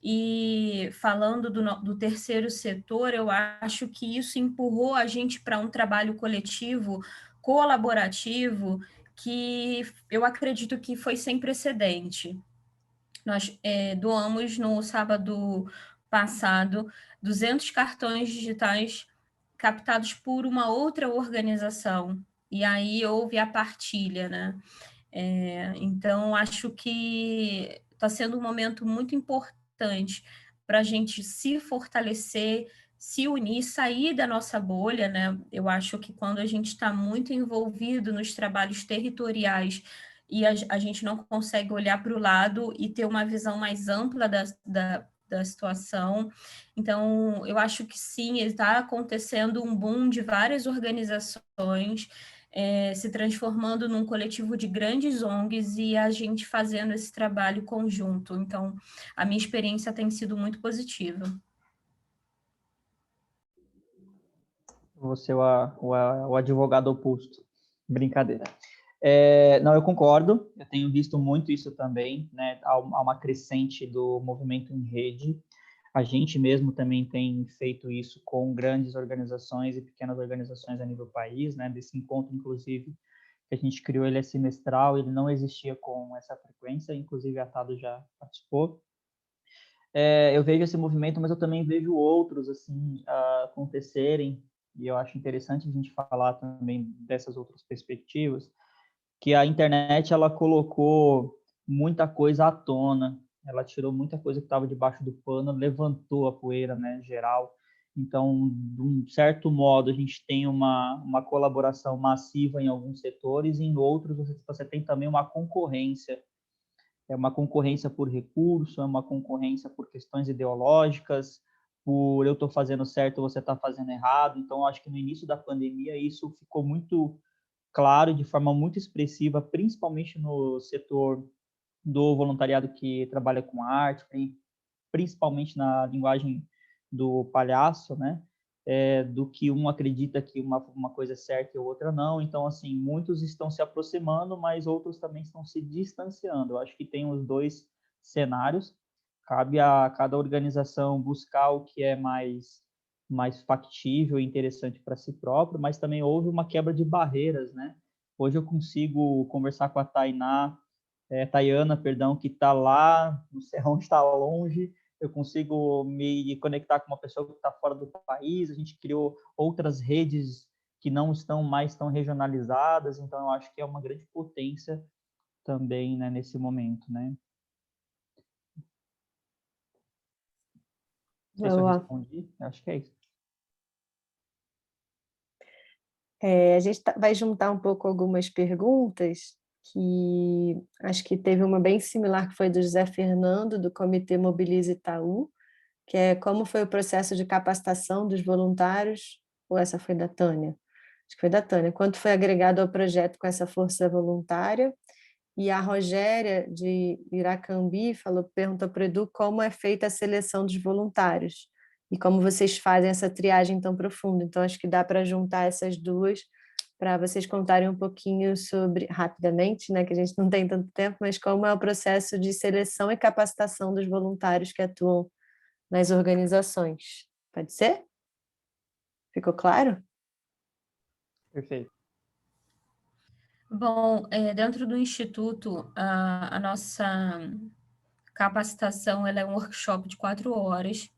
E falando do terceiro setor, eu acho que isso empurrou a gente para um trabalho coletivo, colaborativo, que eu acredito que foi sem precedente. Nós doamos no sábado passado 200 cartões digitais captados por uma outra organização, e aí houve a partilha, né? Então, acho que está sendo um momento muito importante para a gente se fortalecer, se unir, sair da nossa bolha, né? Eu acho que quando a gente está muito envolvido nos trabalhos territoriais e a gente não consegue olhar para o lado e ter uma visão mais ampla da situação. Então, eu acho que sim, está acontecendo um boom de várias organizações se transformando num coletivo de grandes ONGs e a gente fazendo esse trabalho conjunto. Então, a minha experiência tem sido muito positiva. Você é o advogado oposto. Brincadeira. Não, eu concordo. Eu tenho visto muito isso também, né? Há uma crescente do movimento em rede. A gente mesmo também tem feito isso com grandes organizações e pequenas organizações a nível país, né? Desse encontro, inclusive, que a gente criou, ele é semestral, ele não existia com essa frequência, inclusive a Tado já participou. Eu vejo esse movimento, mas eu também vejo outros, assim, acontecerem, e eu acho interessante a gente falar também dessas outras perspectivas, que a internet, ela colocou muita coisa à tona, ela tirou muita coisa que estava debaixo do pano, levantou a poeira, né, geral. Então, de um certo modo, a gente tem uma colaboração massiva em alguns setores, e em outros você tem também uma concorrência. É uma concorrência por recurso, é uma concorrência por questões ideológicas, por eu estou fazendo certo, você está fazendo errado. Então, eu acho que no início da pandemia isso ficou muito claro, de forma muito expressiva, principalmente no setor do voluntariado que trabalha com arte, principalmente na linguagem do palhaço, né? Do que um acredita que uma coisa é certa e a outra não. Então, assim, muitos estão se aproximando, mas outros também estão se distanciando. Eu acho que tem os dois cenários. Cabe a cada organização buscar o que é mais factível e interessante para si próprio, mas também houve uma quebra de barreiras, né? Hoje eu consigo conversar com a Tayana, que está lá, não sei onde, está longe. Eu consigo me conectar com uma pessoa que está fora do país. A gente criou outras redes que não estão mais tão regionalizadas, então eu acho que é uma grande potência também, né, nesse momento, né? Não sei se eu respondi, acho que é isso. A gente vai juntar um pouco algumas perguntas, que acho que teve uma bem similar, que foi do José Fernando, do Comitê Mobiliza Itaú, que é como foi o processo de capacitação dos voluntários, ou essa foi da Tânia? Acho que foi da Tânia. Quanto foi agregado ao projeto com essa força voluntária? E a Rogéria, de Iracambi, perguntou para o Edu como é feita a seleção dos voluntários e como vocês fazem essa triagem tão profunda. Então, acho que dá para juntar essas duas para vocês contarem um pouquinho sobre, rapidamente, né, que a gente não tem tanto tempo, mas como é o processo de seleção e capacitação dos voluntários que atuam nas organizações. Pode ser? Ficou claro? Perfeito. Bom, dentro do Instituto, a nossa capacitação ela é um workshop de 4 horas,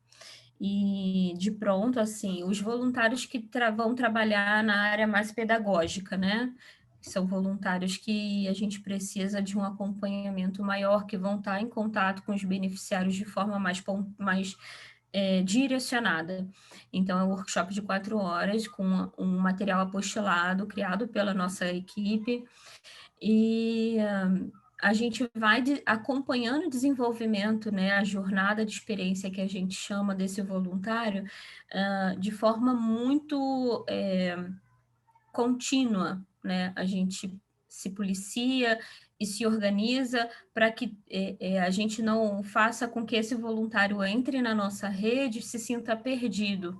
e de pronto, assim, os voluntários que vão trabalhar na área mais pedagógica, né? São voluntários que a gente precisa de um acompanhamento maior, que vão estar em contato com os beneficiários de forma mais direcionada. Então, é um workshop de 4 horas, com um material apostilado, criado pela nossa equipe, e a gente vai acompanhando o desenvolvimento, né, a jornada de experiência que a gente chama desse voluntário, de forma muito contínua, né? A gente se policia e se organiza para que a gente não faça com que esse voluntário entre na nossa rede e se sinta perdido.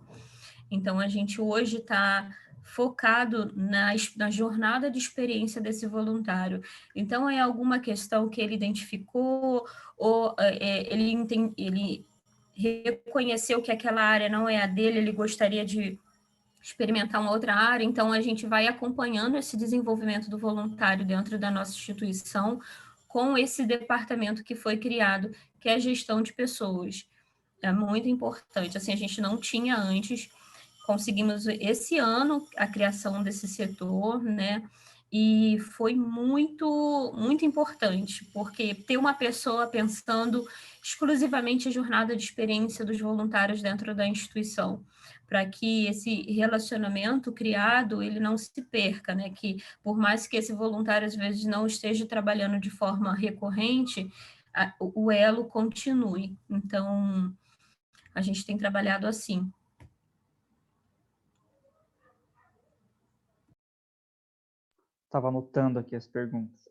Então, a gente hoje está focado na jornada de experiência desse voluntário. Então, é alguma questão que ele identificou, ou ele reconheceu que aquela área não é a dele, ele gostaria de experimentar uma outra área, então a gente vai acompanhando esse desenvolvimento do voluntário dentro da nossa instituição com esse departamento que foi criado, que é a gestão de pessoas. É muito importante, assim, a gente não tinha antes, conseguimos esse ano a criação desse setor, né, e foi muito, muito importante, porque ter uma pessoa pensando exclusivamente a jornada de experiência dos voluntários dentro da instituição, para que esse relacionamento criado, ele não se perca, né, que por mais que esse voluntário às vezes não esteja trabalhando de forma recorrente, o elo continue. Então, a gente tem trabalhado assim. Estava anotando aqui as perguntas.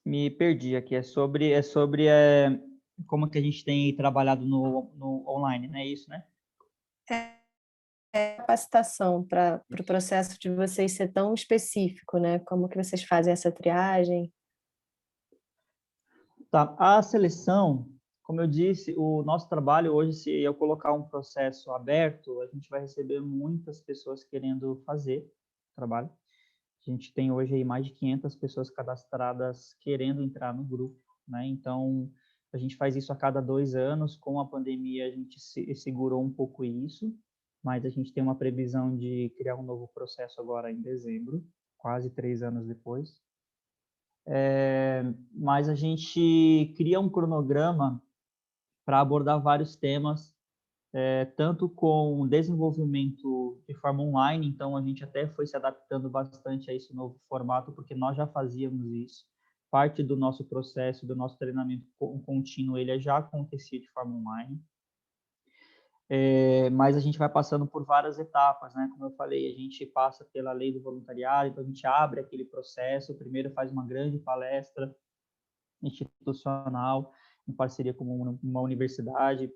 Me perdi aqui. É sobre como que a gente tem trabalhado no online, não é isso, né? Capacitação para o processo de vocês ser tão específico, né? Como que vocês fazem essa triagem? Tá. A seleção, como eu disse, o nosso trabalho hoje, se eu colocar um processo aberto, a gente vai receber muitas pessoas querendo fazer o trabalho. A gente tem hoje aí mais de 500 pessoas cadastradas querendo entrar no grupo, né? Então, a gente faz isso a cada 2 anos. Com a pandemia, a gente segurou um pouco isso, mas a gente tem uma previsão de criar um novo processo agora em dezembro, quase 3 anos depois. Mas a gente cria um cronograma para abordar vários temas, tanto com desenvolvimento de forma online, então a gente até foi se adaptando bastante a esse novo formato, porque nós já fazíamos isso. Parte do nosso processo, do nosso treinamento contínuo, ele já acontecia de forma online. Mas a gente vai passando por várias etapas, né? Como eu falei, a gente passa pela lei do voluntariado, então a gente abre aquele processo, primeiro faz uma grande palestra institucional, em parceria com uma universidade,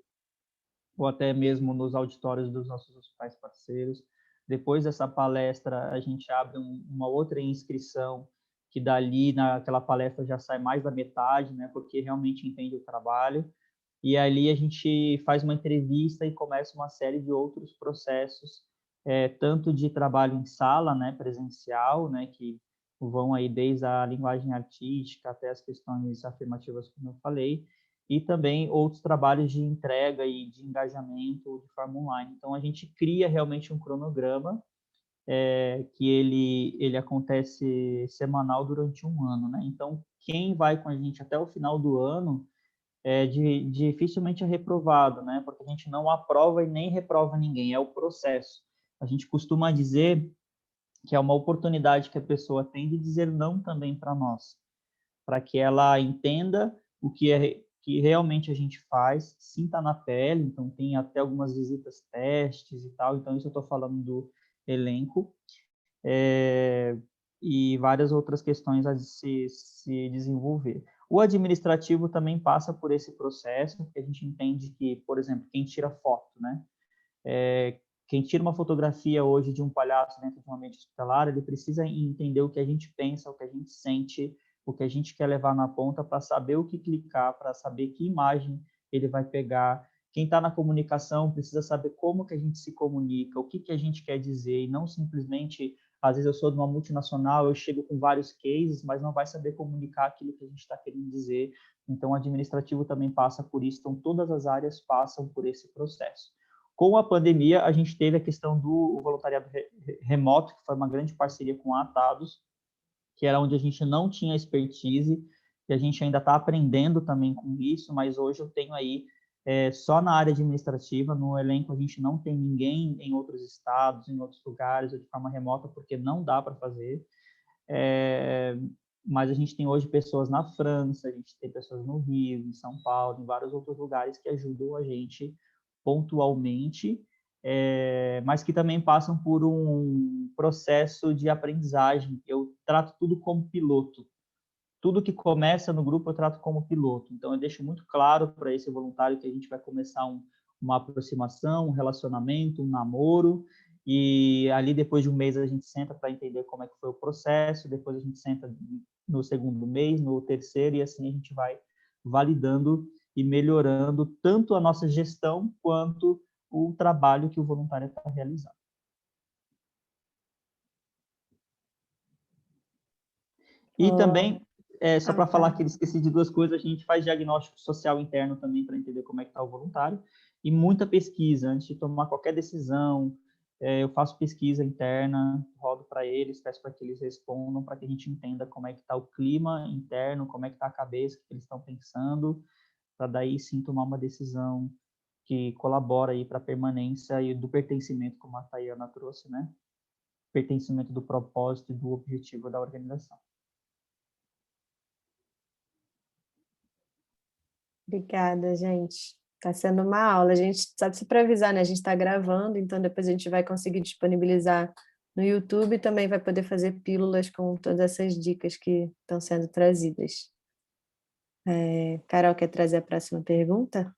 ou até mesmo nos auditórios dos nossos hospitais parceiros. Depois dessa palestra, a gente abre uma outra inscrição, que dali, naquela palestra, já sai mais da metade, né? Porque realmente entende o trabalho. E ali a gente faz uma entrevista e começa uma série de outros processos, tanto de trabalho em sala, né, presencial, né, que vão aí desde a linguagem artística até as questões afirmativas, como eu falei, e também outros trabalhos de entrega e de engajamento de forma online. Então, a gente cria realmente um cronograma que ele acontece semanal durante um ano, né? Então, quem vai com a gente até o final do ano dificilmente é reprovado, né? Porque a gente não aprova e nem reprova ninguém, é o processo. A gente costuma dizer que é uma oportunidade que a pessoa tem de dizer não também para nós, para que ela entenda o que realmente a gente faz, sinta na pele. Então tem até algumas visitas testes e tal, então isso eu estou falando do elenco, e várias outras questões a se desenvolver. O administrativo também passa por esse processo, porque a gente entende que, por exemplo, quem tira foto, né? Quem tira uma fotografia hoje de um palhaço dentro de um ambiente hospitalar, ele precisa entender o que a gente pensa, o que a gente sente, o que a gente quer levar na ponta, para saber o que clicar, para saber que imagem ele vai pegar. Quem está na comunicação precisa saber como que a gente se comunica, o que a gente quer dizer, e não simplesmente, às vezes eu sou de uma multinacional, eu chego com vários cases, mas não vai saber comunicar aquilo que a gente está querendo dizer. Então, o administrativo também passa por isso, então todas as áreas passam por esse processo. Com a pandemia, a gente teve a questão do voluntariado remoto, que foi uma grande parceria com a Atados, que era onde a gente não tinha expertise, e a gente ainda está aprendendo também com isso, mas hoje eu tenho aí, só na área administrativa, no elenco a gente não tem ninguém em outros estados, em outros lugares, ou de forma remota, porque não dá para fazer. Mas a gente tem hoje pessoas na França, a gente tem pessoas no Rio, em São Paulo, em vários outros lugares que ajudam a gente pontualmente, mas que também passam por um processo de aprendizagem. Eu trato tudo como piloto. Tudo que começa no grupo eu trato como piloto. Então, eu deixo muito claro para esse voluntário que a gente vai começar uma aproximação, um relacionamento, um namoro, e ali depois de um mês a gente senta para entender como é que foi o processo, depois a gente senta no segundo mês, no terceiro, e assim a gente vai validando e melhorando tanto a nossa gestão quanto o trabalho que o voluntário está realizando. E também, só para falar que eu esqueci de duas coisas, a gente faz diagnóstico social interno também para entender como é que está o voluntário, e muita pesquisa. Antes de tomar qualquer decisão, eu faço pesquisa interna, rodo para eles, peço para que eles respondam, para que a gente entenda como é que está o clima interno, como é que está a cabeça, o que eles estão pensando, para daí sim tomar uma decisão que colabora aí para a permanência e do pertencimento, como a Tayana trouxe, né? Pertencimento do propósito e do objetivo da organização. Obrigada, gente. Está sendo uma aula. A gente sabe se para avisar, né? A gente está gravando, então depois a gente vai conseguir disponibilizar no YouTube e também vai poder fazer pílulas com todas essas dicas que estão sendo trazidas. Carol, quer trazer a próxima pergunta?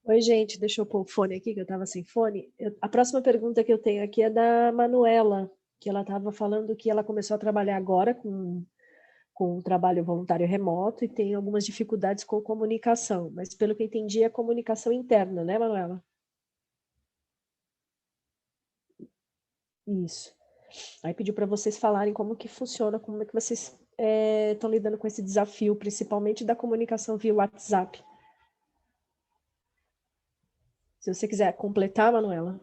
Oi, gente, deixa eu pôr o fone aqui, que eu estava sem fone. A próxima pergunta que eu tenho aqui é da Manuela, que ela estava falando que ela começou a trabalhar agora com o trabalho voluntário remoto e tem algumas dificuldades com comunicação, mas pelo que eu entendi é comunicação interna, né, Manuela? Isso. Aí pediu para vocês falarem como que funciona, como é que vocês estão lidando com esse desafio, principalmente da comunicação via WhatsApp. Se você quiser completar, Manuela.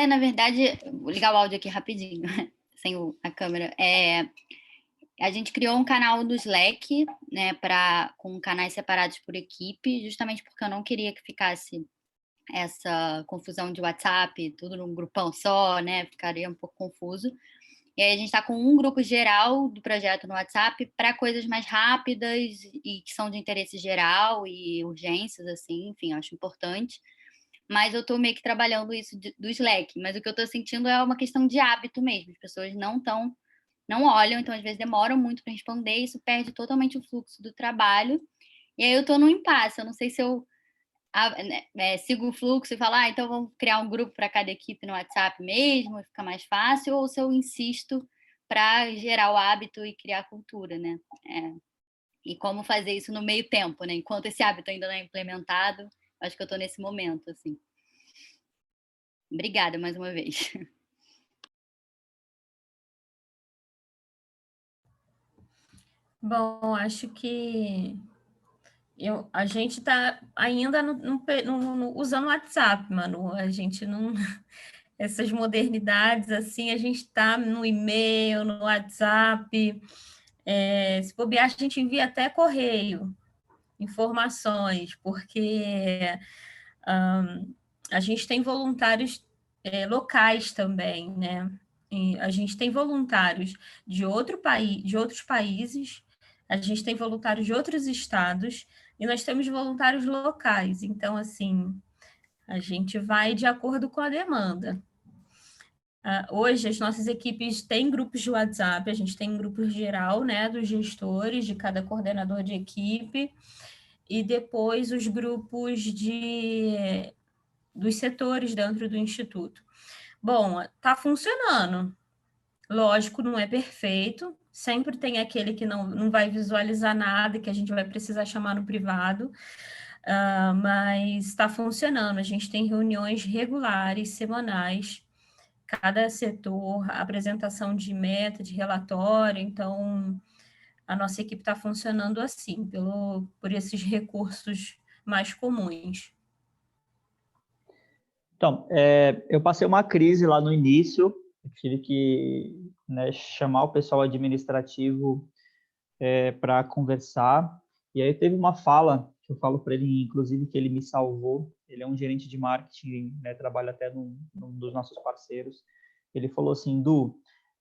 Na verdade, vou ligar o áudio aqui rapidinho, sem a câmera. A gente criou um canal do Slack, né, com canais separados por equipe, justamente porque eu não queria que ficasse essa confusão de WhatsApp, tudo num grupão só, né, ficaria um pouco confuso. E aí a gente está com um grupo geral do projeto no WhatsApp para coisas mais rápidas e que são de interesse geral e urgências, assim, enfim, eu acho importante. Mas eu estou meio que trabalhando isso do Slack, mas o que eu estou sentindo é uma questão de hábito mesmo, as pessoas não olham, então às vezes demoram muito para responder, e isso perde totalmente o fluxo do trabalho, e aí eu estou num impasse, eu não sei se eu sigo o fluxo e falo, então vamos criar um grupo para cada equipe no WhatsApp mesmo, e fica mais fácil, ou se eu insisto para gerar o hábito e criar a cultura, né? E como fazer isso no meio tempo, né? Enquanto esse hábito ainda não é implementado, acho que eu estou nesse momento, assim. Obrigada mais uma vez. Bom, acho que a gente está ainda usando o WhatsApp, Manu. A gente não... Essas modernidades, assim, a gente está no e-mail, no WhatsApp. Se bobear, a gente envia até correio, informações, porque a gente tem voluntários locais também, né? E a gente tem voluntários de outros países, a gente tem voluntários de outros estados e nós temos voluntários locais. Então, assim, a gente vai de acordo com a demanda. Hoje, as nossas equipes têm grupos de WhatsApp, a gente tem grupos geral, né, dos gestores, de cada coordenador de equipe, e depois os grupos dos setores dentro do Instituto. Bom, está funcionando. Lógico, não é perfeito, sempre tem aquele que não vai visualizar nada, que a gente vai precisar chamar no privado, mas está funcionando. A gente tem reuniões regulares, semanais, cada setor, a apresentação de meta, de relatório. Então, a nossa equipe está funcionando assim, por esses recursos mais comuns. Então, eu passei uma crise lá no início, eu tive que, né, chamar o pessoal administrativo para conversar, e aí teve uma fala, que eu falo para ele, inclusive, que ele me salvou. Ele é um gerente de marketing, né, trabalha até num dos nossos parceiros. Ele falou assim, Du,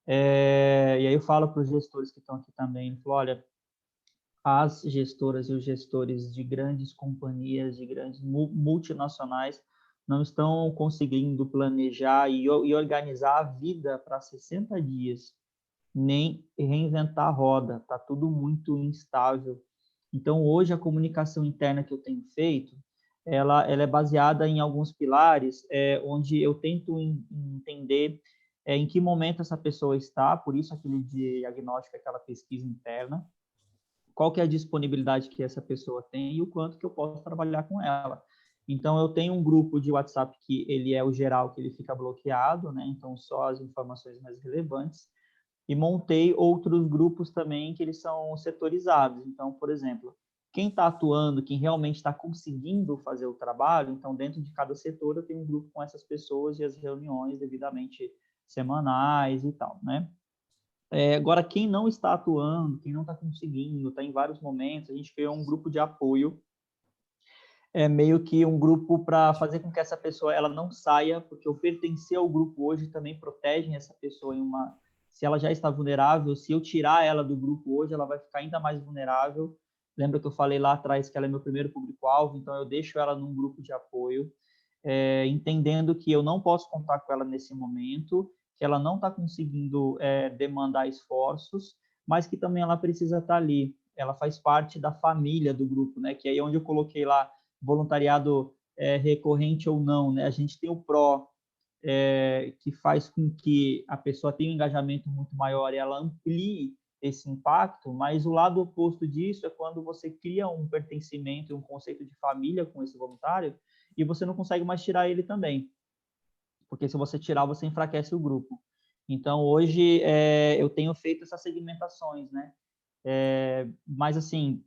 e aí eu falo para os gestores que estão aqui também, ele falou, olha, as gestoras e os gestores de grandes companhias, de grandes multinacionais, não estão conseguindo planejar e organizar a vida para 60 dias, nem reinventar a roda, está tudo muito instável. Então, hoje, a comunicação interna que eu tenho feito, ela é baseada em alguns pilares, onde eu tento entender em que momento essa pessoa está, por isso aquele diagnóstico, aquela pesquisa interna, qual que é a disponibilidade que essa pessoa tem e o quanto que eu posso trabalhar com ela. Então, eu tenho um grupo de WhatsApp que ele é o geral, que ele fica bloqueado, né? Então, só as informações mais relevantes. E montei outros grupos também que eles são setorizados. Então, por exemplo, quem está atuando, quem realmente está conseguindo fazer o trabalho, então, dentro de cada setor, eu tenho um grupo com essas pessoas e as reuniões devidamente semanais e tal, né? Agora, quem não está atuando, quem não está conseguindo, está em vários momentos, a gente criou um grupo de apoio, meio que um grupo para fazer com que essa pessoa ela não saia, porque o pertencer ao grupo hoje também protege essa pessoa se ela já está vulnerável, se eu tirar ela do grupo hoje, ela vai ficar ainda mais vulnerável. Lembra que eu falei lá atrás que ela é meu primeiro público-alvo, então eu deixo ela num grupo de apoio, entendendo que eu não posso contar com ela nesse momento, que ela não está conseguindo demandar esforços, mas que também ela precisa estar ali. Ela faz parte da família do grupo, né? Que aí é onde eu coloquei lá voluntariado recorrente ou não, né? A gente tem o PRO, que faz com que a pessoa tenha um engajamento muito maior e ela amplie esse impacto, mas o lado oposto disso é quando você cria um pertencimento e um conceito de família com esse voluntário e você não consegue mais tirar ele também. Porque se você tirar, você enfraquece o grupo. Então, hoje, eu tenho feito essas segmentações, né? Mas, assim,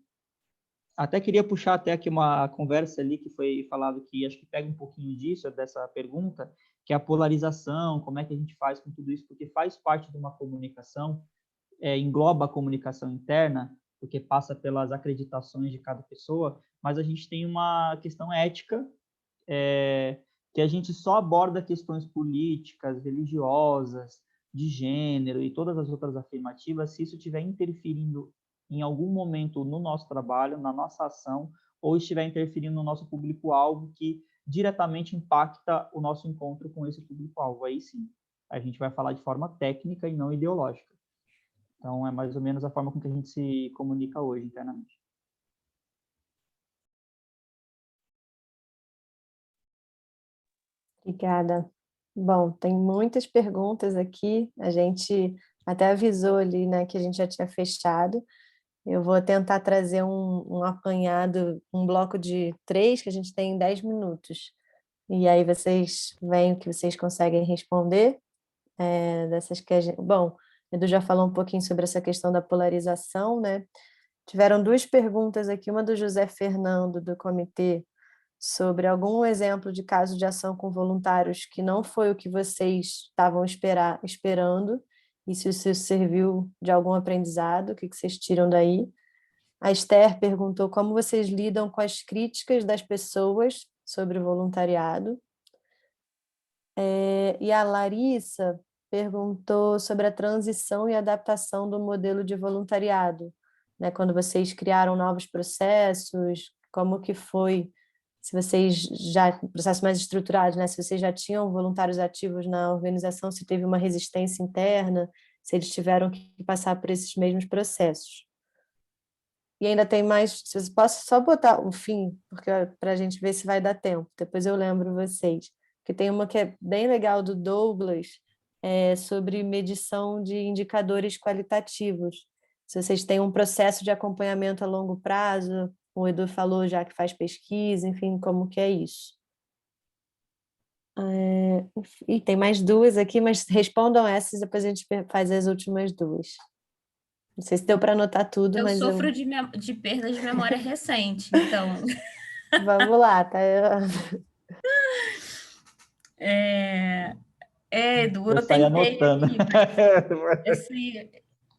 até queria puxar até aqui uma conversa ali que foi falado que acho que pega um pouquinho disso, dessa pergunta, que é a polarização, como é que a gente faz com tudo isso, porque faz parte de uma comunicação, engloba a comunicação interna, porque passa pelas acreditações de cada pessoa, mas a gente tem uma questão ética, que a gente só aborda questões políticas, religiosas, de gênero e todas as outras afirmativas se isso estiver interferindo em algum momento no nosso trabalho, na nossa ação, ou estiver interferindo no nosso público-alvo que diretamente impacta o nosso encontro com esse público-alvo. Aí sim, a gente vai falar de forma técnica e não ideológica. Então, é mais ou menos a forma com que a gente se comunica hoje internamente. Obrigada. Bom, tem muitas perguntas aqui, a gente até avisou ali, né, que a gente já tinha fechado. Eu vou tentar trazer um apanhado, um bloco de 3, que a gente tem em 10 minutos. E aí vocês veem o que vocês conseguem responder dessas que a gente... Bom, Edu já falou um pouquinho sobre essa questão da polarização, né? Tiveram 2 perguntas aqui, uma do José Fernando, do comitê, sobre algum exemplo de caso de ação com voluntários que não foi o que vocês estavam esperando, e se isso serviu de algum aprendizado, o que vocês tiram daí? A Esther perguntou como vocês lidam com as críticas das pessoas sobre o voluntariado. E a Larissa perguntou sobre a transição e adaptação do modelo de voluntariado, né? Quando vocês criaram novos processos, como que foi, se vocês já, processos mais estruturados, né? Se vocês já tinham voluntários ativos na organização, se teve uma resistência interna, se eles tiveram que passar por esses mesmos processos. E ainda tem mais, se eu posso só botar o fim, porque para a gente ver se vai dar tempo, depois eu lembro vocês. Porque tem uma que é bem legal do Douglas, sobre medição de indicadores qualitativos. Se vocês têm um processo de acompanhamento a longo prazo, o Edu falou já que faz pesquisa, enfim, como que é isso? E tem mais duas aqui, mas respondam essas, depois a gente faz as últimas duas. Não sei se deu para anotar tudo, Eu mas sofro de perda de memória recente, então. Vamos lá, tá? Edu, Eu eu saí tentei anotando. aqui, mas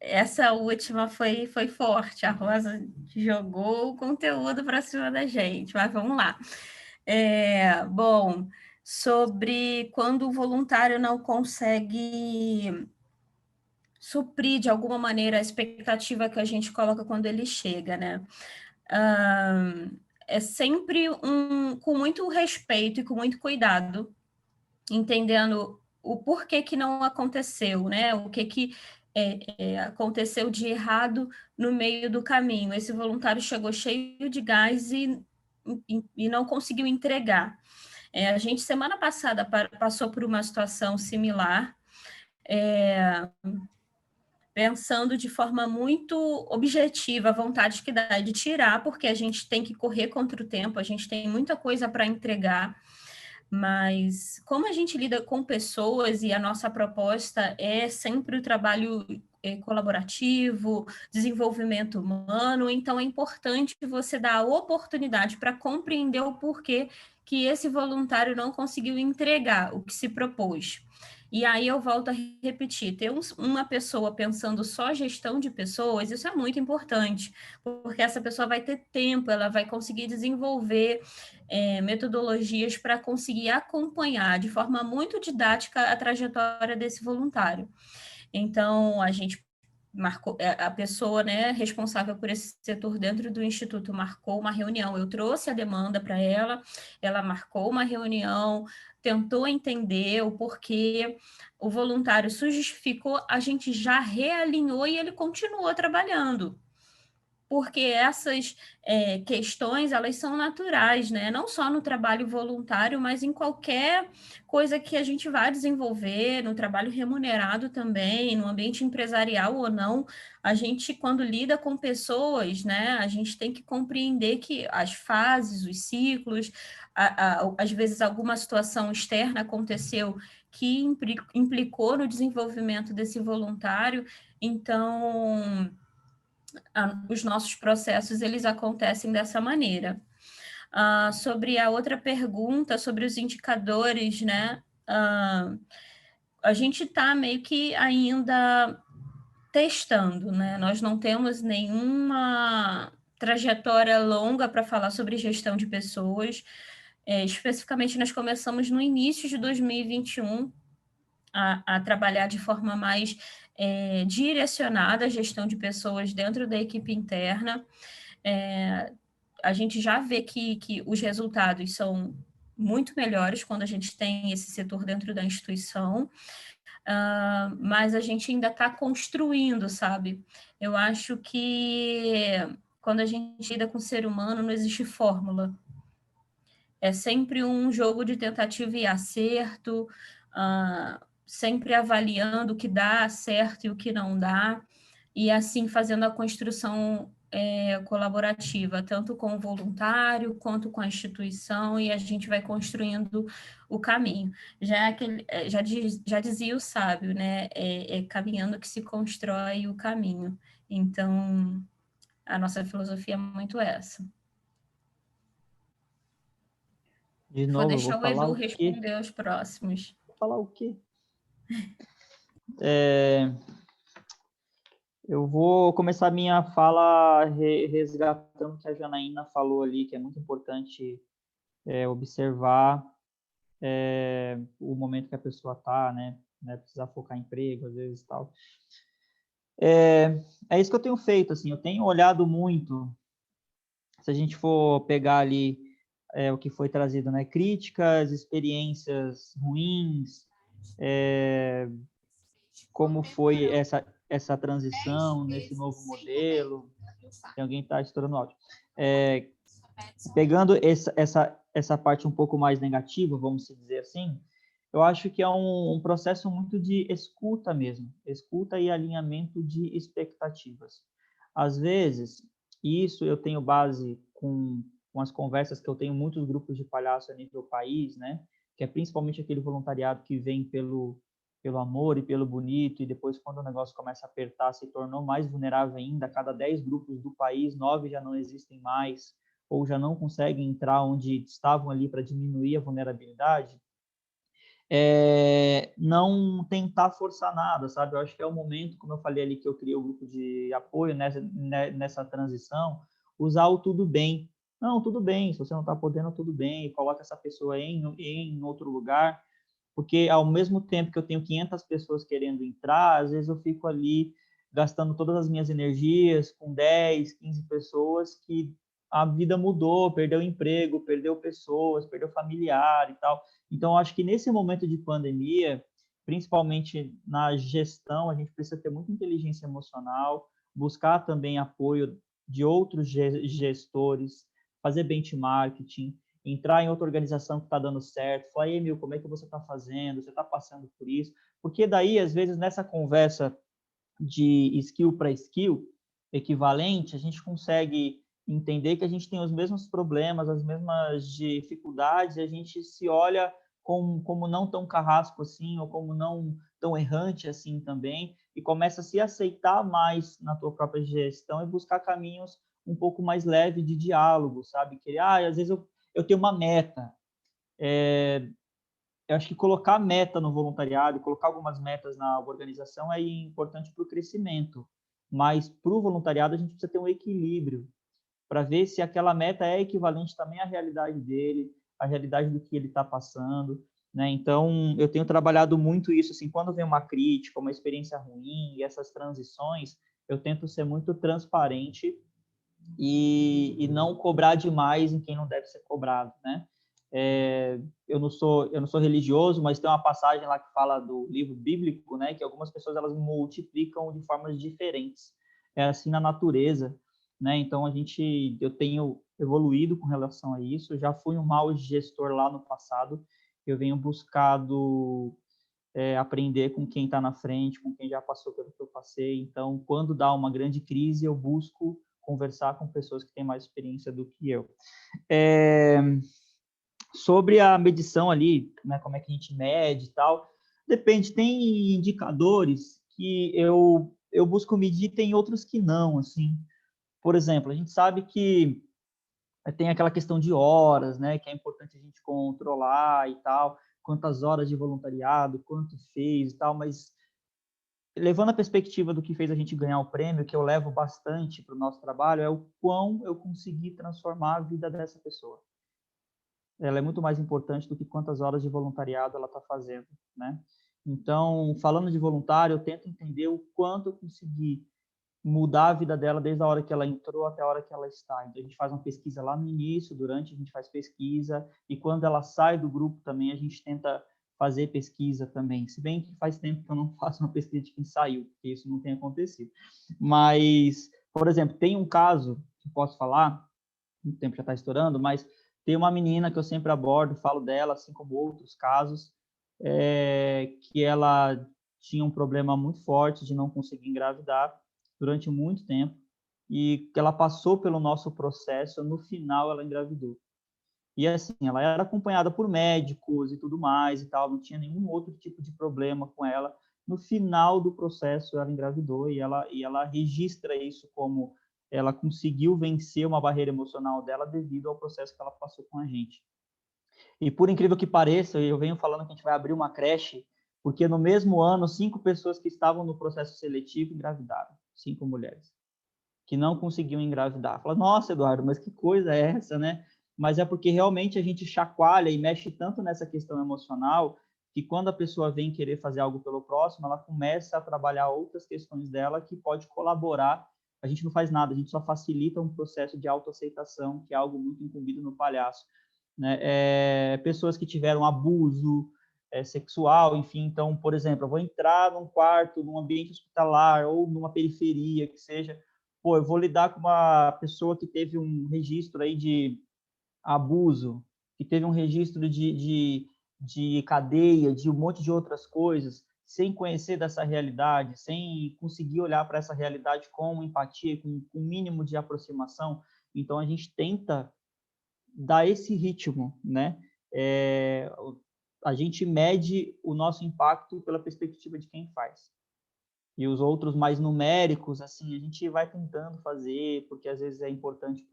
essa última foi forte. A Rosa jogou o conteúdo para cima da gente, mas vamos lá. Bom, sobre quando o voluntário não consegue suprir de alguma maneira a expectativa que a gente coloca quando ele chega, né? É sempre com muito respeito e com muito cuidado, entendendo o porquê que não aconteceu, né? O que aconteceu de errado no meio do caminho. Esse voluntário chegou cheio de gás e não conseguiu entregar. A gente, semana passada, passou por uma situação similar, pensando de forma muito objetiva a vontade que dá de tirar, porque a gente tem que correr contra o tempo, a gente tem muita coisa para entregar, mas como a gente lida com pessoas e a nossa proposta é sempre o trabalho colaborativo, desenvolvimento humano, então é importante você dar a oportunidade para compreender o porquê que esse voluntário não conseguiu entregar o que se propôs. E aí eu volto a repetir, ter uma pessoa pensando só gestão de pessoas, isso é muito importante, porque essa pessoa vai ter tempo, ela vai conseguir desenvolver metodologias para conseguir acompanhar de forma muito didática a trajetória desse voluntário. Então, a gente marcou, a pessoa, né, responsável por esse setor dentro do Instituto marcou uma reunião, eu trouxe a demanda para ela marcou uma reunião, tentou entender o porquê, o voluntário se justificou, a gente já realinhou e ele continuou trabalhando. Porque essas questões, elas são naturais, né? Não só no trabalho voluntário, mas em qualquer coisa que a gente vai desenvolver, no trabalho remunerado também, no ambiente empresarial ou não, a gente, quando lida com pessoas, né, a gente tem que compreender que as fases, os ciclos, às vezes alguma situação externa aconteceu que implicou no desenvolvimento desse voluntário, então os nossos processos eles acontecem dessa maneira. Sobre a outra pergunta, sobre os indicadores, né? A gente está meio que ainda testando, né? Nós não temos nenhuma trajetória longa para falar sobre gestão de pessoas. Especificamente, nós começamos no início de 2021 a trabalhar de forma mais direcionada a gestão de pessoas dentro da equipe interna. A gente já vê que os resultados são muito melhores quando a gente tem esse setor dentro da instituição, mas a gente ainda está construindo, sabe? Eu acho que quando a gente lida com o ser humano, não existe fórmula. É sempre um jogo de tentativa e acerto, sempre avaliando o que dá certo e o que não dá, e assim fazendo a construção colaborativa, tanto com o voluntário quanto com a instituição, e a gente vai construindo o caminho. Já dizia o sábio, né? É caminhando que se constrói o caminho. Então, a nossa filosofia é muito essa. De Vou novo, eu deixar vou o falar Edu o quê? responder os próximos. Vou falar o quê? Eu vou começar minha fala resgatando o que a Janaína falou ali, que é muito importante observar o momento que a pessoa está, né? Precisar focar em emprego, às vezes, tal. É isso que eu tenho feito, assim, eu tenho olhado muito, se a gente for pegar ali o que foi trazido, né? Críticas, experiências ruins, como foi essa transição nesse novo modelo. Tem alguém que está estourando o áudio. Pegando essa parte um pouco mais negativa, vamos dizer assim, eu acho que é um processo muito de escuta mesmo, escuta e alinhamento de expectativas. Às vezes, isso eu tenho base com as conversas que eu tenho muitos grupos de palhaço a nível país, né? que é principalmente aquele voluntariado que vem pelo amor e pelo bonito, e depois, quando o negócio começa a apertar, se tornou mais vulnerável ainda. A cada 10 grupos do país, 9 já não existem mais, ou já não conseguem entrar onde estavam ali para diminuir a vulnerabilidade. Não tentar forçar nada, sabe? Eu acho que é o momento, como eu falei ali, que eu criei o grupo de apoio nessa transição, usar o tudo bem. Não, tudo bem, se você não está podendo, tudo bem, coloca essa pessoa em outro lugar, porque ao mesmo tempo que eu tenho 500 pessoas querendo entrar, às vezes eu fico ali gastando todas as minhas energias com 10, 15 pessoas que a vida mudou, perdeu emprego, perdeu pessoas, perdeu familiar e tal. Então, eu acho que nesse momento de pandemia, principalmente na gestão, a gente precisa ter muita inteligência emocional, buscar também apoio de outros gestores, fazer benchmarking, entrar em outra organização que está dando certo, falar, ei, meu, como é que você está fazendo? Você está passando por isso? Porque daí, às vezes, nessa conversa de skill para skill equivalente, a gente consegue entender que a gente tem os mesmos problemas, as mesmas dificuldades, e a gente se olha como não tão carrasco assim, ou como não tão errante assim também, e começa a se aceitar mais na tua própria gestão e buscar caminhos um pouco mais leves de diálogo, sabe? Que, às vezes eu tenho uma meta. Eu acho que colocar meta no voluntariado, colocar algumas metas na organização é importante para o crescimento, mas para o voluntariado a gente precisa ter um equilíbrio para ver se aquela meta é equivalente também à realidade dele, à realidade do que ele está passando, né? Então, eu tenho trabalhado muito isso, assim, quando vem uma crítica, uma experiência ruim, e essas transições, eu tento ser muito transparente e não cobrar demais em quem não deve ser cobrado, né? Eu não sou religioso, mas tem uma passagem lá que fala do livro bíblico, né? Que algumas pessoas elas multiplicam de formas diferentes. É assim na natureza, né? Então eu tenho evoluído com relação a isso. Eu já fui um mau gestor lá no passado. Eu venho buscado aprender com quem está na frente, com quem já passou pelo que eu passei. Então, quando dá uma grande crise, eu busco conversar com pessoas que têm mais experiência do que eu. Sobre a medição ali, né, como é que a gente mede e tal, depende, tem indicadores que eu busco medir, tem outros que não, assim. Por exemplo, a gente sabe que tem aquela questão de horas, né, que é importante a gente controlar e tal, quantas horas de voluntariado, quanto fez e tal, mas levando a perspectiva do que fez a gente ganhar o prêmio, que eu levo bastante para o nosso trabalho, é o quão eu consegui transformar a vida dessa pessoa. Ela é muito mais importante do que quantas horas de voluntariado ela está fazendo, né? Então, falando de voluntário, eu tento entender o quanto eu consegui mudar a vida dela desde a hora que ela entrou até a hora que ela está. Então, a gente faz uma pesquisa lá no início, durante a gente faz pesquisa, e quando ela sai do grupo também, a gente tenta fazer pesquisa também. Se bem que faz tempo que eu não faço uma pesquisa de quem saiu, porque isso não tem acontecido. Mas, por exemplo, tem um caso que eu posso falar, o tempo já está estourando, mas tem uma menina que eu sempre abordo, falo dela, assim como outros casos, que ela tinha um problema muito forte de não conseguir engravidar durante muito tempo, e que ela passou pelo nosso processo, no final ela engravidou. E assim, ela era acompanhada por médicos e tudo mais e tal, não tinha nenhum outro tipo de problema com ela. No final do processo ela engravidou e ela registra isso como ela conseguiu vencer uma barreira emocional dela devido ao processo que ela passou com a gente. E por incrível que pareça, eu venho falando que a gente vai abrir uma creche, porque no mesmo ano, 5 pessoas que estavam no processo seletivo engravidaram, 5 mulheres, que não conseguiam engravidar. Fala, nossa, Eduardo, mas que coisa é essa, né? Mas é porque realmente a gente chacoalha e mexe tanto nessa questão emocional que quando a pessoa vem querer fazer algo pelo próximo, ela começa a trabalhar outras questões dela que pode colaborar. A gente não faz nada, a gente só facilita um processo de autoaceitação, que é algo muito incumbido no palhaço, né? Pessoas que tiveram abuso sexual, enfim, então, por exemplo, eu vou entrar num quarto, num ambiente hospitalar ou numa periferia, que seja, eu vou lidar com uma pessoa que teve um registro aí de abuso, que teve um registro de cadeia, de um monte de outras coisas, sem conhecer dessa realidade, sem conseguir olhar para essa realidade com empatia, com um mínimo de aproximação. Então, a gente tenta dar esse ritmo, né? a gente mede o nosso impacto pela perspectiva de quem faz. E os outros mais numéricos, assim, a gente vai tentando fazer, porque às vezes é importante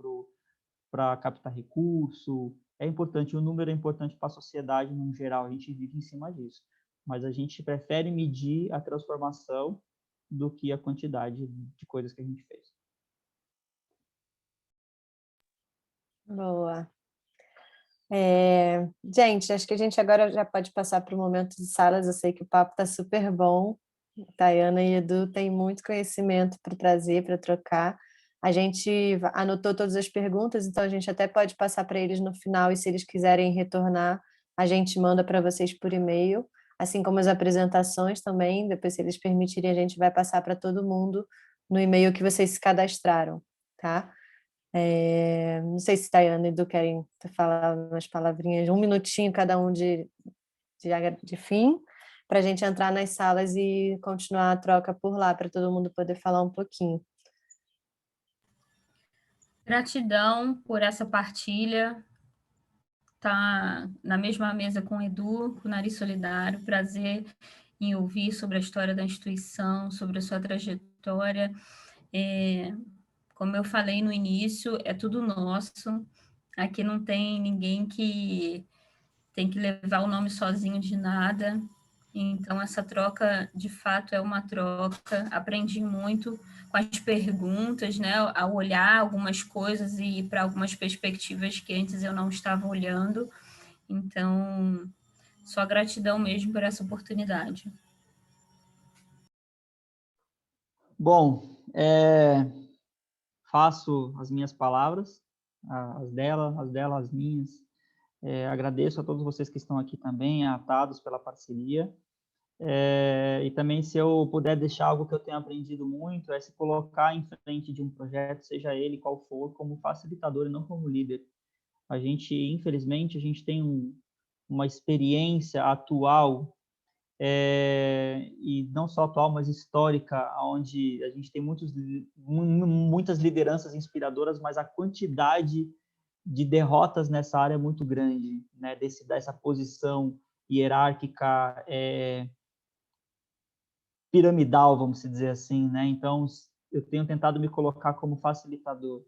para captar recurso, é importante, o número é importante para a sociedade no geral, a gente vive em cima disso. Mas a gente prefere medir a transformação do que a quantidade de coisas que a gente fez. Boa. Gente, acho que a gente agora já pode passar para o momento de salas. Eu sei que o papo está super bom. Tayana e Edu têm muito conhecimento para trazer, para trocar. A gente anotou todas as perguntas, então a gente até pode passar para eles no final, e se eles quiserem retornar, a gente manda para vocês por e-mail, assim como as apresentações também. Depois, se eles permitirem, a gente vai passar para todo mundo no e-mail que vocês se cadastraram, tá? Não sei se Tayana e Edu querem falar umas palavrinhas, 1 minutinho cada um de fim, para a gente entrar nas salas e continuar a troca por lá, para todo mundo poder falar um pouquinho. Gratidão por essa partilha. Tá na mesma mesa com o Edu, com o Nariz Solidário. Prazer em ouvir sobre a história da instituição, sobre a sua trajetória. Como eu falei no início, é tudo nosso. Aqui não tem ninguém que tem que levar o nome sozinho de nada. Então, essa troca, de fato, é uma troca. Aprendi muito com as perguntas, né? A olhar algumas coisas e ir para algumas perspectivas que antes eu não estava olhando. Então, só gratidão mesmo por essa oportunidade. Bom, faço as minhas palavras, as dela, as minhas. Agradeço a todos vocês que estão aqui também, atados pela parceria. E também, se eu puder deixar algo que eu tenho aprendido muito, é se colocar em frente de um projeto, seja ele qual for, como facilitador e não como líder. A gente, infelizmente, a gente tem uma experiência atual, e não só atual, mas histórica, onde a gente tem muitas lideranças inspiradoras, mas a quantidade de derrotas nessa área é muito grande, né? Dessa posição hierárquica, piramidal, vamos dizer assim, né? Então, eu tenho tentado me colocar como facilitador,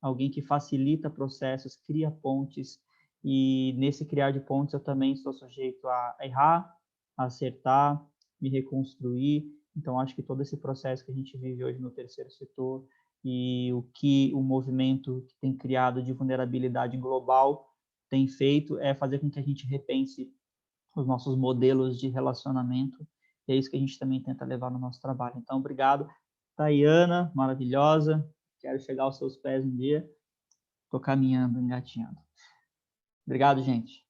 alguém que facilita processos, cria pontes, e nesse criar de pontes eu também estou sujeito a errar, a acertar, me reconstruir. Então, acho que todo esse processo que a gente vive hoje no terceiro setor e o que o movimento que tem criado de vulnerabilidade global tem feito é fazer com que a gente repense os nossos modelos de relacionamento, e é isso que a gente também tenta levar no nosso trabalho. Então, obrigado, Tayana, maravilhosa, quero chegar aos seus pés um dia, estou caminhando, engatinhando. Obrigado, gente.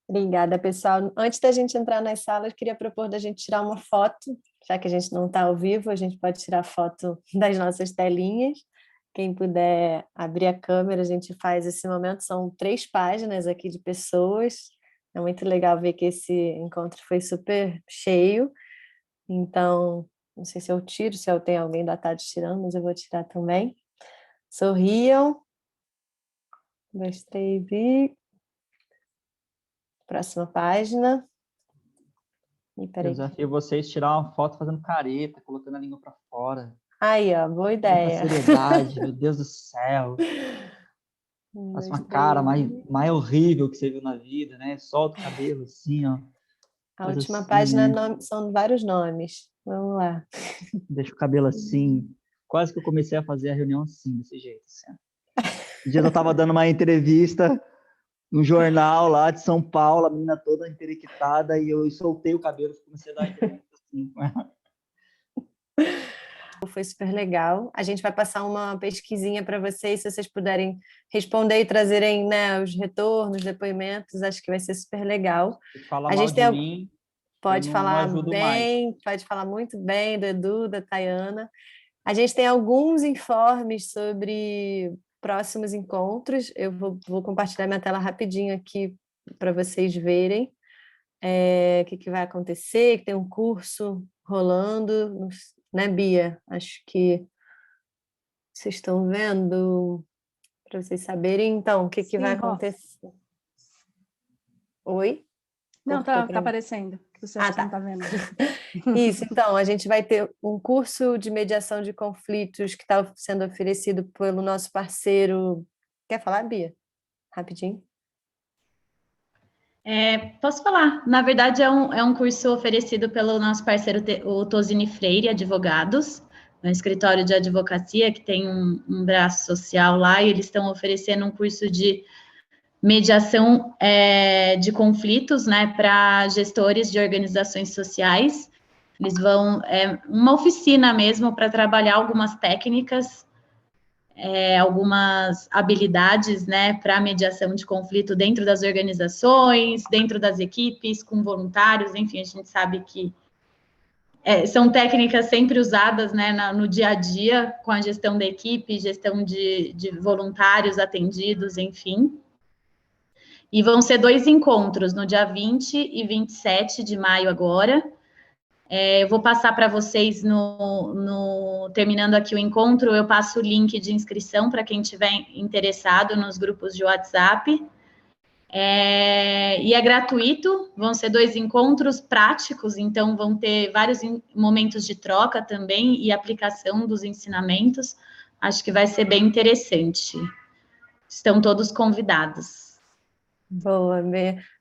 Obrigada, pessoal. Antes da gente entrar nas salas, queria propor da gente tirar uma foto, já que a gente não está ao vivo, a gente pode tirar foto das nossas telinhas. Quem puder abrir a câmera, a gente faz esse momento. São 3 páginas aqui de pessoas. É muito legal ver que esse encontro foi super cheio. Então, não sei se eu tiro, se eu tenho alguém da tarde tirando, mas eu vou tirar também. Sorriam. 2, 3 e... Próxima página. Eu desafio vocês a tirar uma foto fazendo careta, colocando a língua para fora. Aí, ó, boa ideia. Muita seriedade, meu Deus do céu. Faz uma cara mais horrível que você viu na vida, né? Solta o cabelo assim, ó. A última página são vários nomes. Vamos lá. Deixa o cabelo assim. Quase que eu comecei a fazer a reunião assim, desse jeito. Assim. Um dia eu estava dando uma entrevista no jornal lá de São Paulo, a menina toda enteriquitada, e eu soltei o cabelo e comecei a dar uma entrevista assim com ela. Foi super legal. A gente vai passar uma pesquisinha para vocês, se vocês puderem responder e trazerem, né, os retornos, depoimentos, acho que vai ser super legal. Fala mal de mim, pode falar bem, pode falar muito bem do Edu, da Tayana. A gente tem alguns informes sobre próximos encontros. Eu vou compartilhar minha tela rapidinho aqui para vocês verem o que vai acontecer, que tem um curso rolando, né, Bia? Acho que vocês estão vendo, para vocês saberem, então, o que vai acontecer. Oi? Não, Cortou tá pra mim. aparecendo. Você acha que não tá vendo? Isso, então, a gente vai ter um curso de mediação de conflitos que está sendo oferecido pelo nosso parceiro. Quer falar, Bia? Rapidinho. Posso falar? Na verdade, é um curso oferecido pelo nosso parceiro, o Tosini Freire Advogados, um escritório de advocacia que tem um braço social lá, e eles estão oferecendo um curso de mediação de conflitos, né, para gestores de organizações sociais. Eles vão, uma oficina mesmo para trabalhar algumas técnicas, algumas habilidades, né, para mediação de conflito dentro das organizações, dentro das equipes, com voluntários, enfim, a gente sabe que são técnicas sempre usadas, né, no dia a dia, com a gestão da equipe, gestão de voluntários atendidos, enfim. E vão ser 2 encontros, no dia 20 e 27 de maio agora. Eu vou passar para vocês, terminando aqui o encontro, eu passo o link de inscrição para quem estiver interessado nos grupos de WhatsApp. E é gratuito, vão ser 2 encontros práticos, então vão ter vários momentos de troca também e aplicação dos ensinamentos. Acho que vai ser bem interessante. Estão todos convidados. Boa,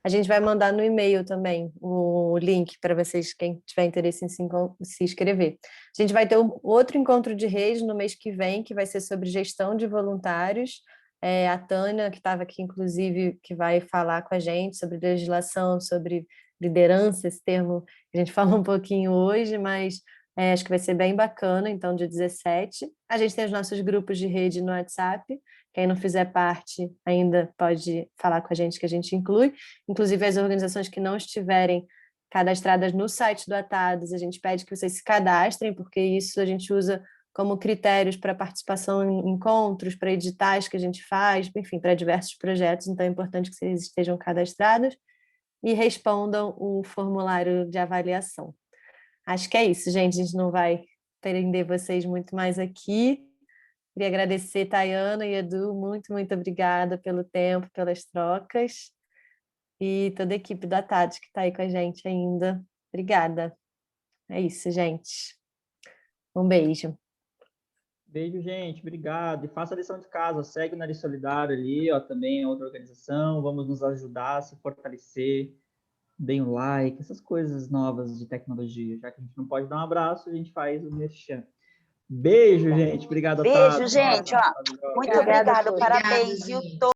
a gente vai mandar no e-mail também o link para vocês, quem tiver interesse em se inscrever. A gente vai ter outro encontro de rede no mês que vem, que vai ser sobre gestão de voluntários. A Tânia, que estava aqui, inclusive, que vai falar com a gente sobre legislação, sobre liderança, esse termo que a gente falou um pouquinho hoje, mas acho que vai ser bem bacana, então, dia 17. A gente tem os nossos grupos de rede no WhatsApp. Quem não fizer parte ainda pode falar com a gente, que a gente inclui. Inclusive, as organizações que não estiverem cadastradas no site do Atados, a gente pede que vocês se cadastrem, porque isso a gente usa como critérios para participação em encontros, para editais que a gente faz, enfim, para diversos projetos. Então, é importante que vocês estejam cadastrados e respondam o formulário de avaliação. Acho que é isso, gente. A gente não vai prender vocês muito mais aqui. Queria agradecer, Tayana e Edu, muito, muito obrigada pelo tempo, pelas trocas, e toda a equipe do Atados que está aí com a gente ainda. Obrigada. É isso, gente. Um beijo. Beijo, gente. Obrigado. E faça a lição de casa. Segue o Nariz Solidário ali, ó, também é outra organização. Vamos nos ajudar a se fortalecer. Deem um like, essas coisas novas de tecnologia. Já que a gente não pode dar um abraço, a gente faz o merchan. Beijo, gente. Obrigado, Beijo, Tato. gente. Ó, muito obrigada. Parabéns, viu?